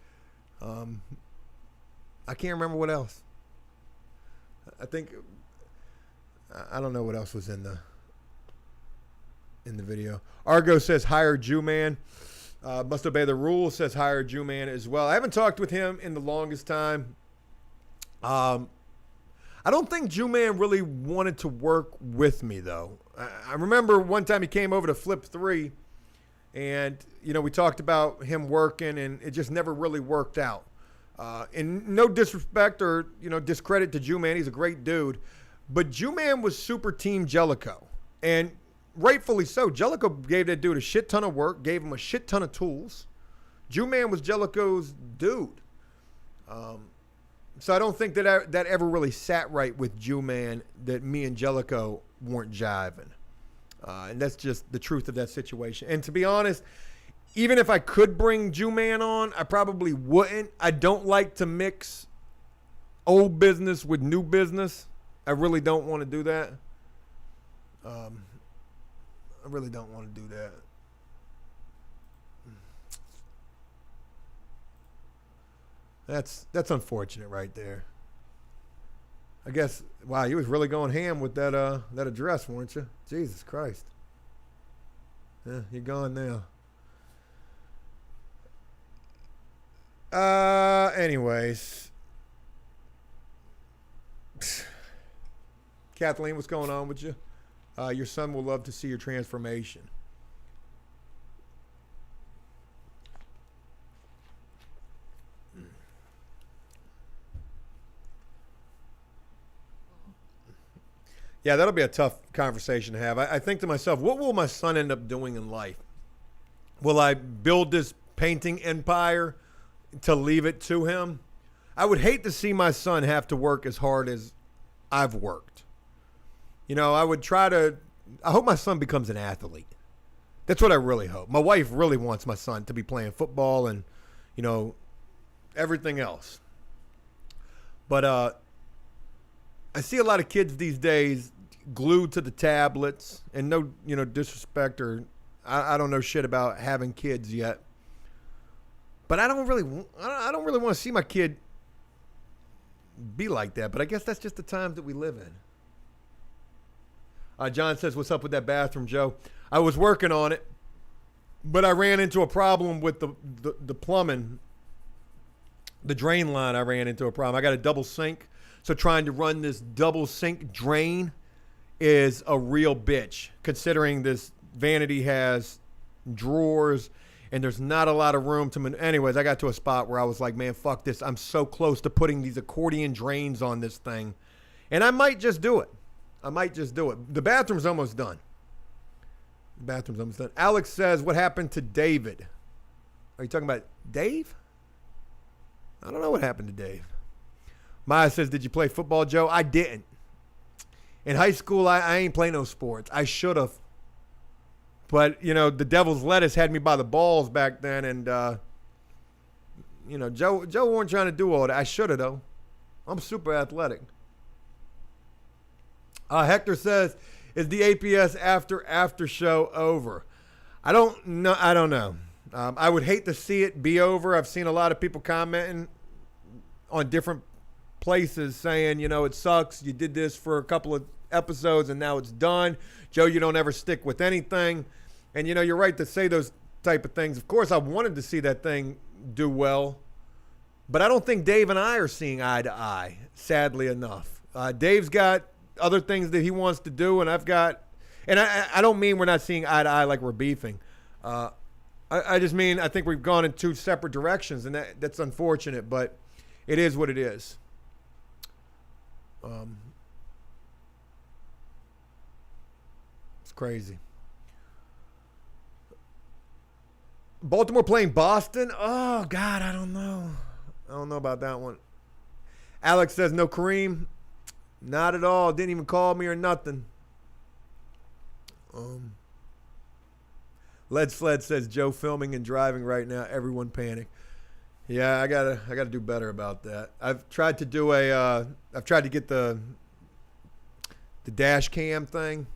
I can't remember what else. I think I don't know what else was in the video. Argo says hire Jew man. Must obey the rules, says hire Jew man as well. I haven't talked with him in the longest time. I don't think Jew man really wanted to work with me though. I remember one time he came over to Flip 3 and, we talked about him working and it just never really worked out. And no disrespect or, discredit to Jew man. He's a great dude. But Jew man was super team Jellicoe. And rightfully so. Jellicoe gave that dude a shit ton of work, gave him a shit ton of tools. Jew man was Jellicoe's dude. So I don't think that ever really sat right with Jew man, that me and Jellicoe weren't jiving. And that's just the truth of that situation. And to be honest, even if I could bring Jew man on, I probably wouldn't. I don't like to mix old business with new business. I really don't want to do that. I really don't want to do that. That's unfortunate right there. I guess, wow, you was really going ham with that address, weren't you? Jesus Christ. Yeah, you're gone now. Anyways. Kathleen, what's going on with you? Your son will love to see your transformation. Yeah, that'll be a tough conversation to have. I think to myself, what will my son end up doing in life? Will I build this painting empire to leave it to him? I would hate to see my son have to work as hard as I've worked. I hope my son becomes an athlete. That's what I really hope. My wife really wants my son to be playing football and, everything else. But I see a lot of kids these days glued to the tablets, and no, disrespect, or I don't know shit about having kids yet. But I don't really want to see my kid be like that. But I guess that's just the times that we live in. John says, what's up with that bathroom, Joe? I was working on it, but I ran into a problem with the plumbing. The drain line, I ran into a problem. I got a double sink, so trying to run this double sink drain is a real bitch, considering this vanity has drawers and there's not a lot of room to... Anyways, I got to a spot where I was like, man, fuck this. I'm so close to putting these accordion drains on this thing. And I might just do it. The bathroom's almost done. Alex says, what happened to David? Are you talking about Dave? I don't know what happened to Dave. Maya says, did you play football, Joe? I didn't. In high school, I ain't play no sports. I should have. But, the Devil's Lettuce had me by the balls back then. And, Joe wasn't trying to do all that. I should have, though. I'm super athletic. Hector says, is the APS after show over? I don't know. I would hate to see it be over. I've seen a lot of people commenting on different places saying, it sucks. You did this for a couple of episodes and now it's done. Joe, you don't ever stick with anything. And, you're right to say those type of things. Of course, I wanted to see that thing do well. But I don't think Dave and I are seeing eye to eye, sadly enough. Dave's got other things that he wants to do, and I've got... And I don't mean we're not seeing eye to eye like we're beefing. I just mean I think we've gone in two separate directions, and that's unfortunate, but it is what it is. It's crazy. Baltimore playing Boston? Oh, God, I don't know. I don't know about that one. Alex says, no Kareem. Not at all. Didn't even call me or nothing. Led Sled says, Joe filming and driving right now. Everyone panic. Yeah, I gotta do better about that. I've tried to do I've tried to get the dash cam thing.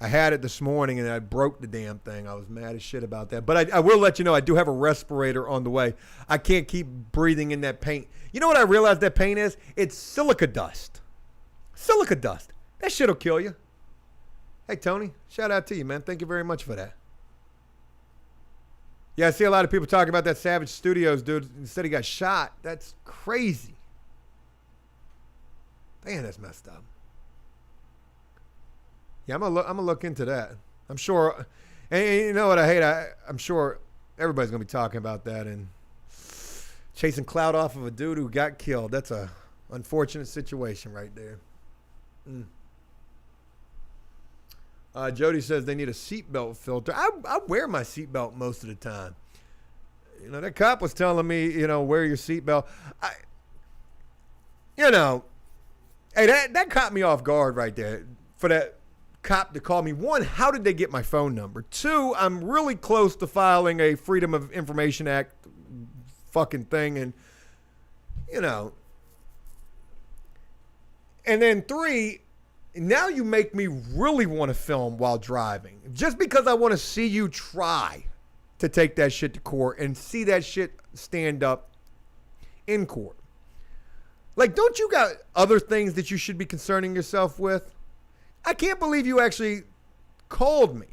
I had it this morning and I broke the damn thing. I was mad as shit about that. But I will let you know I do have a respirator on the way. I can't keep breathing in that paint. You know what I realized that paint is? It's silica dust. Silica dust. That shit'll kill you. Hey, Tony, shout out to you, man. Thank you very much for that. Yeah, I see a lot of people talking about that Savage Studios dude. Instead he got shot. That's crazy. Damn, that's messed up. Yeah, I'm gonna look into that. I'm sure. And you know what I hate? I'm sure everybody's gonna be talking about that and chasing clout off of a dude who got killed. That's a unfortunate situation right there. Jody says they need a seatbelt filter. I wear my seatbelt most of the time. You know, that cop was telling me, you know, wear your seatbelt. Hey, that caught me off guard right there. For that cop to call me. One, how did they get my phone number? Two, I'm really close to filing a Freedom of Information Act fucking thing. And, you know. And then three, now you make me really want to film while driving. Just because I want to see you try to take that shit to court and see that shit stand up in court. Like, don't you got other things that you should be concerning yourself with? I can't believe you actually called me.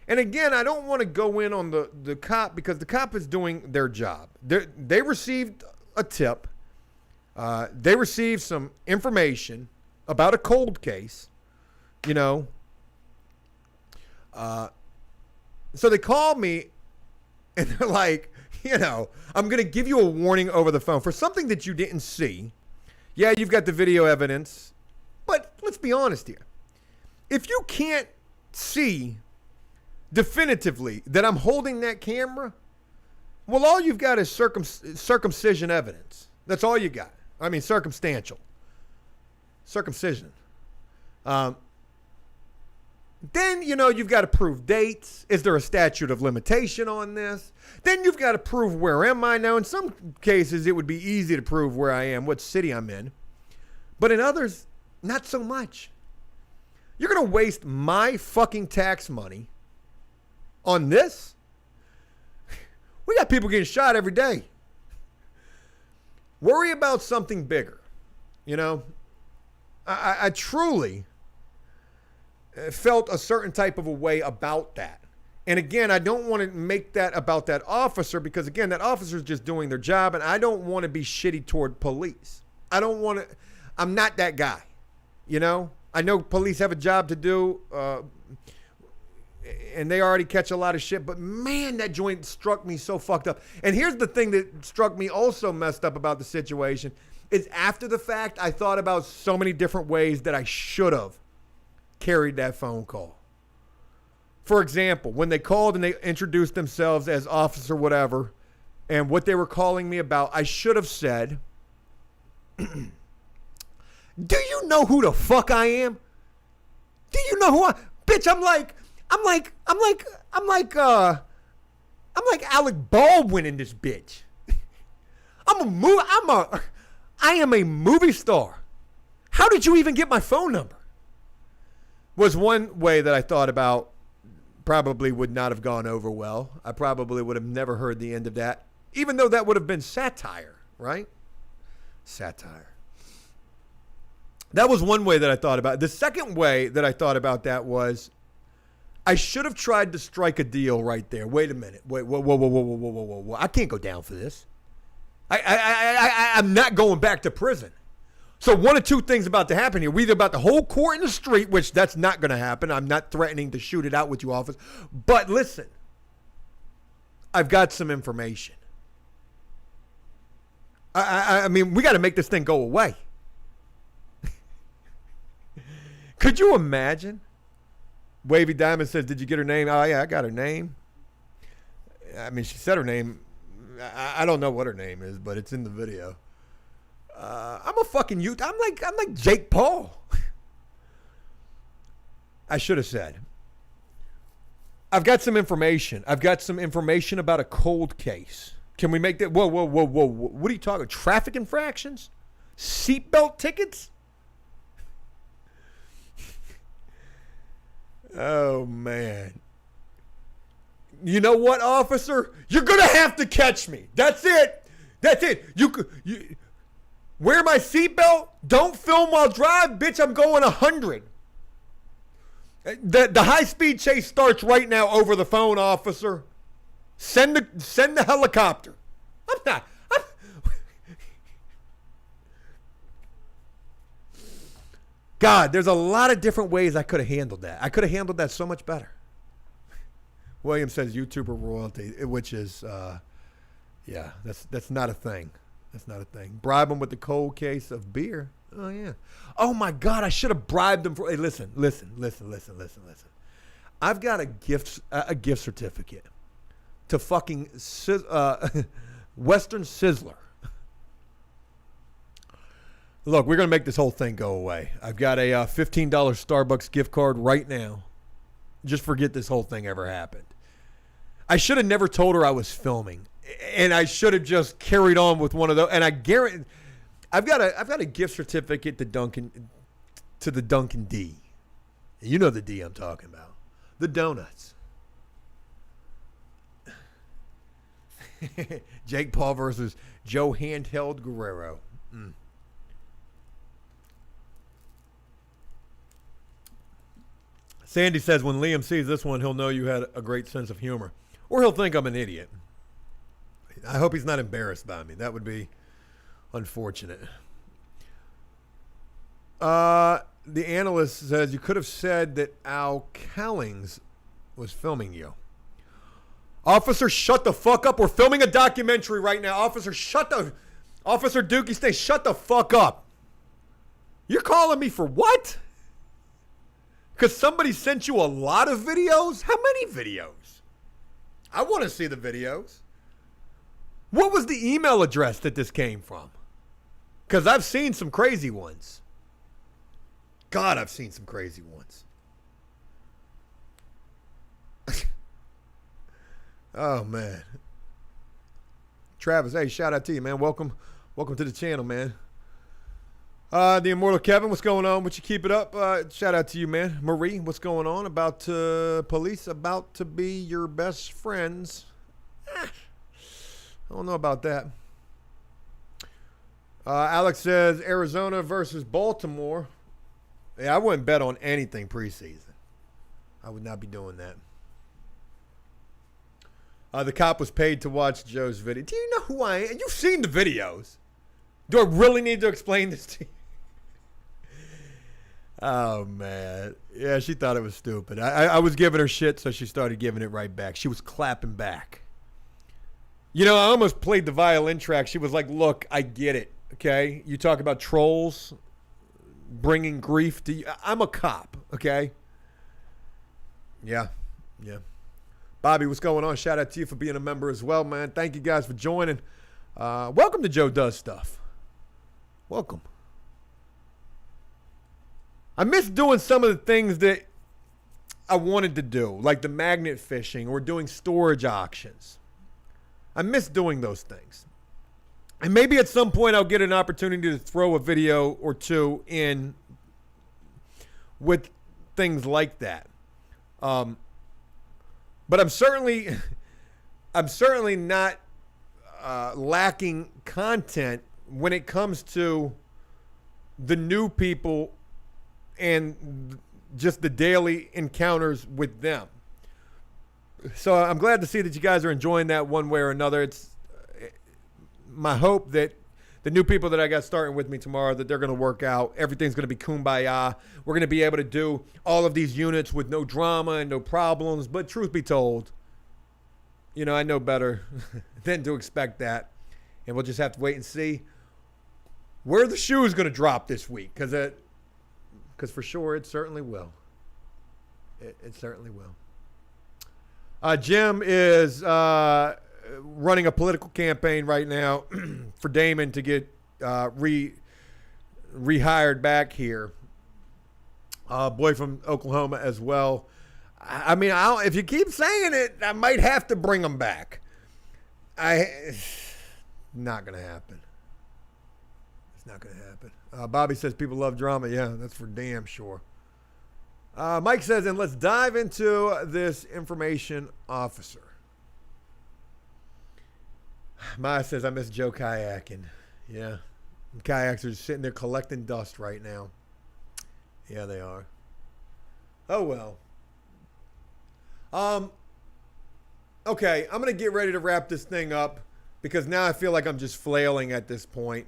And again, I don't want to go in on the cop because the cop is doing their job. They received a tip. They received some information about a cold case, you know. So they called me and they're like, you know, I'm going to give you a warning over the phone for something that you didn't see. Yeah, you've got the video evidence, but let's be honest here. If you can't see definitively that I'm holding that camera, well, all you've got is circumcision evidence. That's all you got. I mean, circumstantial. Circumcision. Then, you know, you've got to prove dates. Is there a statute of limitation on this? Then you've got to prove where am I now. In some cases, it would be easy to prove where I am, what city I'm in. But in others, not so much. You're going to waste my fucking tax money on this? We got people getting shot every day. Worry about something bigger. You know, I truly felt a certain type of a way about that. And again, I don't want to make that about that officer because, again, that officer is just doing their job, and I don't want to be shitty toward police. I'm not that guy, you know? I know police have a job to do, and they already catch a lot of shit, but man, that joint struck me so fucked up. And here's the thing that struck me also messed up about the situation is after the fact, I thought about so many different ways that I should have carried that phone call. For example, when they called and they introduced themselves as officer whatever, and what they were calling me about, I should have said, do you know who the fuck I am? Do you know who bitch, I'm like Alec Baldwin in this bitch. I am a movie star. How did you even get my phone number? Was one way that I thought about. Probably would not have gone over well. I probably would have never heard the end of that, even though that would have been satire, right? Satire. That was one way that I thought about it. The second way that I thought about that was I should have tried to strike a deal right there. Wait a minute. Wait, whoa. I can't go down for this. I'm not going back to prison. So one of two things about to happen here. We're either about to hold court in the street, which that's not going to happen. I'm not threatening to shoot it out with you, officer. But listen, I've got some information. I mean, we got to make this thing go away. Could you imagine? Wavy Diamond says, did you get her name? Oh, yeah, I got her name. I mean, she said her name. I don't know what her name is, but it's in the video. I'm a fucking youth. I'm like Jake Paul. I should have said. I've got some information. I've got some information about a cold case. Can we make that? Whoa. What are you talking? Traffic infractions? Seatbelt tickets? Oh, man. You know what, officer? You're going to have to catch me. That's it. That's it. You wear my seatbelt. Don't film while drive. Bitch, I'm going 100. The high-speed chase starts right now over the phone, officer. Send the helicopter. I'm not. God, there's a lot of different ways I could have handled that. I could have handled that so much better. William says YouTuber royalty, which is, yeah, that's not a thing. That's not a thing. Bribe them with the cold case of beer. Oh, yeah. Oh, my God, I should have bribed them for, hey, listen. I've got a gift certificate to fucking Western Sizzler. Look, we're going to make this whole thing go away. I've got a $15 Starbucks gift card right now. Just forget this whole thing ever happened. I should have never told her I was filming. And I should have just carried on with one of those. And I guarantee, I've got a gift certificate to the Dunkin' D. You know the D I'm talking about. The donuts. Jake Paul versus Joe Handheld Guerrero. Sandy says when Liam sees this one, he'll know you had a great sense of humor. Or he'll think I'm an idiot. I hope he's not embarrassed by me. That would be unfortunate. The analyst says you could have said that Al Cowlings was filming you. Officer, shut the fuck up. We're filming a documentary right now. Officer Dookie, stay shut the fuck up. You're calling me for what? Because somebody sent you a lot of videos? How many videos? I want to see the videos. What was the email address that this came from? Because I've seen some crazy ones. God, I've seen some crazy ones. Oh, man. Travis, hey, shout out to you, man. Welcome to the channel, man. The Immortal Kevin, what's going on? Would you keep it up? Shout out to you, man. Marie, what's going on? About police about to be your best friends. I don't know about that. Alex says Arizona versus Baltimore. Yeah, I wouldn't bet on anything preseason. I would not be doing that. The cop was paid to watch Joe's video. Do you know who I am? You've seen the videos. Do I really need to explain this to you? Oh, man. Yeah, she thought it was stupid. I was giving her shit, so she started giving it right back. She was clapping back. You know, I almost played the violin track. She was like, look, I get it, okay? You talk about trolls bringing grief to you. I'm a cop, okay? Yeah. Bobby, what's going on? Shout out to you for being a member as well, man. Thank you guys for joining. Welcome to Joe Does Stuff. Welcome. I miss doing some of the things that I wanted to do, like the magnet fishing or doing storage auctions. I miss doing those things. And maybe at some point I'll get an opportunity to throw a video or two in with things like that. But I'm certainly not lacking content when it comes to the new people and just the daily encounters with them. So I'm glad to see that you guys are enjoying that one way or another. It's my hope that the new people that I got starting with me tomorrow, that they're going to work out. Everything's going to be kumbaya. We're going to be able to do all of these units with no drama and no problems. But truth be told, you know, I know better than to expect that. And we'll just have to wait and see where the shoe is going to drop this week. Because for sure, it certainly will. It certainly will. Jim is running a political campaign right now for Damon to get rehired back here. Boy from Oklahoma as well. I mean, if you keep saying it, I might have to bring him back. Not going to happen. It's not going to happen. Bobby says people love drama. Yeah, that's for damn sure. Mike says, and let's dive into this information officer. Maya says, I miss Joe kayaking. Yeah. Kayaks are sitting there collecting dust right now. Yeah, they are. Oh, well. Okay, I'm going to get ready to wrap this thing up because now I feel like I'm just flailing at this point.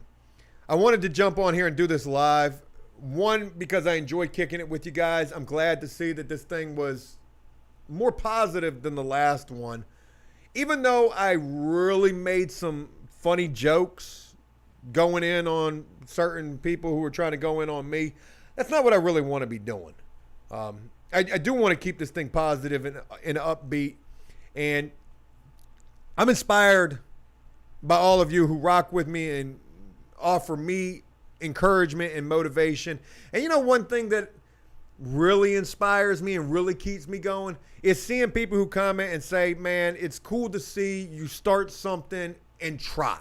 I wanted to jump on here and do this live. One, because I enjoyed kicking it with you guys. I'm glad to see that this thing was more positive than the last one. Even though I really made some funny jokes going in on certain people who were trying to go in on me, that's not what I really want to be doing. I do want to keep this thing positive and upbeat. And I'm inspired by all of you who rock with me and offer me encouragement and motivation. And you know, one thing that really inspires me and really keeps me going is seeing people who comment and say, man, it's cool to see you start something and try.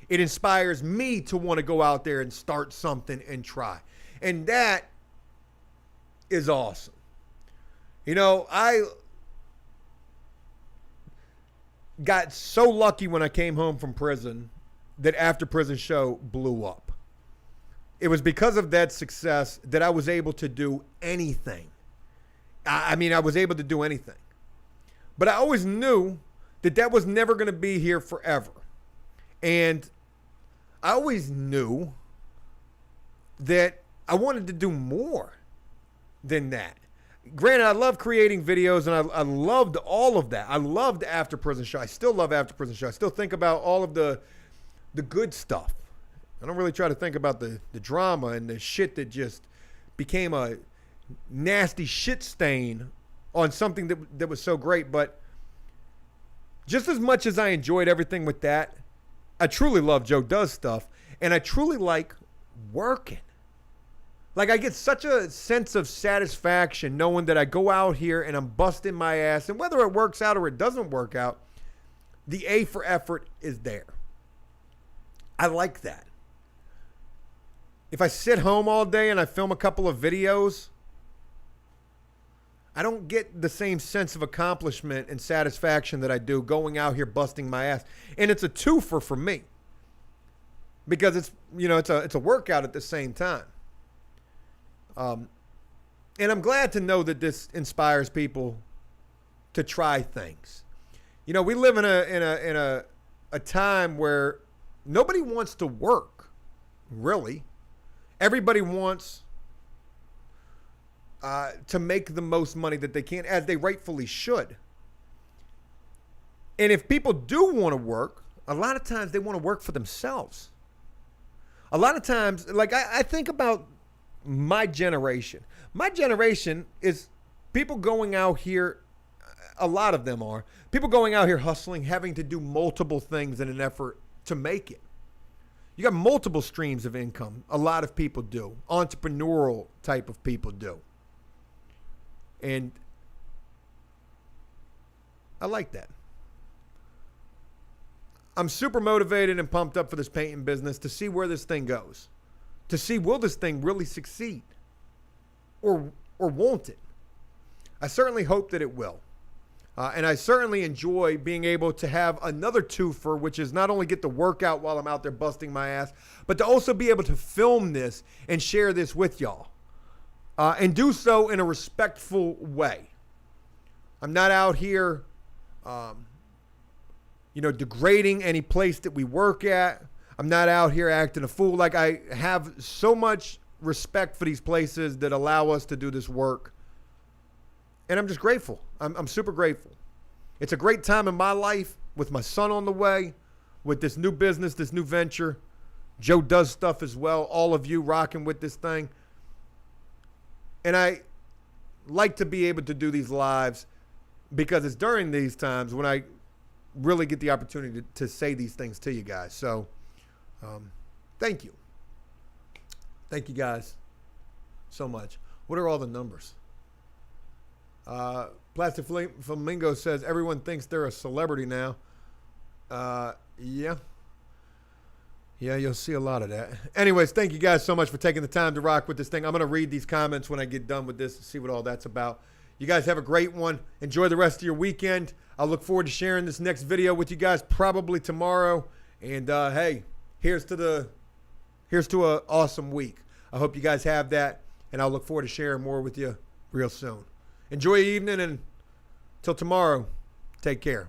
It inspires me to want to go out there and start something and try. And that is awesome. You know, I got so lucky when I came home from prison that After Prison Show blew up. It was because of that success that I was able to do anything. I mean, I was able to do anything. But I always knew that that was never going to be here forever. And I always knew that I wanted to do more than that. Granted, I love creating videos, and I loved all of that. I loved After Prison Show. I still love After Prison Show. I still think about all of the good stuff. I don't really try to think about the drama and the shit that just became a nasty shit stain on something that was so great. But just as much as I enjoyed everything with that, I truly love Joe Does Stuff, and I truly like working. Like, I get such a sense of satisfaction knowing that I go out here and I'm busting my ass, and whether it works out or it doesn't work out, the A for effort is there. I like that. If I sit home all day and I film a couple of videos, I don't get the same sense of accomplishment and satisfaction that I do going out here busting my ass. And it's a twofer for me because it's, you know, it's a workout at the same time. And I'm glad to know that this inspires people to try things. You know, we live in a time where nobody wants to work, really. Everybody wants to make the most money that they can, as they rightfully should. And if people do want to work, a lot of times they want to work for themselves. A lot of times, like I think about my generation. My generation is people going out here, a lot of them are, people going out here hustling, having to do multiple things in an effort to make it. You got multiple streams of income. A lot of people do. Entrepreneurial type of people do. And I like that. I'm super motivated and pumped up for this painting business to see where this thing goes. To see, will this thing really succeed? Or won't it? I certainly hope that it will. And I certainly enjoy being able to have another twofer, which is not only get the workout while I'm out there busting my ass, but to also be able to film this and share this with y'all. And do so in a respectful way. I'm not out here, degrading any place that we work at. I'm not out here acting a fool. Like, I have so much respect for these places that allow us to do this work. And I'm just grateful. I'm super grateful. It's a great time in my life with my son on the way, with this new business, this new venture. Joe Does Stuff as well. All of you rocking with this thing. And I like to be able to do these lives because it's during these times when I really get the opportunity to say these things to you guys. So thank you. Thank you guys so much. What are all the numbers? Plastic Flamingo says everyone thinks they're a celebrity now. Yeah. Yeah, you'll see a lot of that. Anyways, thank you guys so much for taking the time to rock with this thing. I'm going to read these comments when I get done with this to see what all that's about. You guys have a great one. Enjoy the rest of your weekend. I look forward to sharing this next video with you guys probably tomorrow. And hey, here's to an awesome week. I hope you guys have that, and I'll look forward to sharing more with you real soon. Enjoy your evening, and till tomorrow, take care.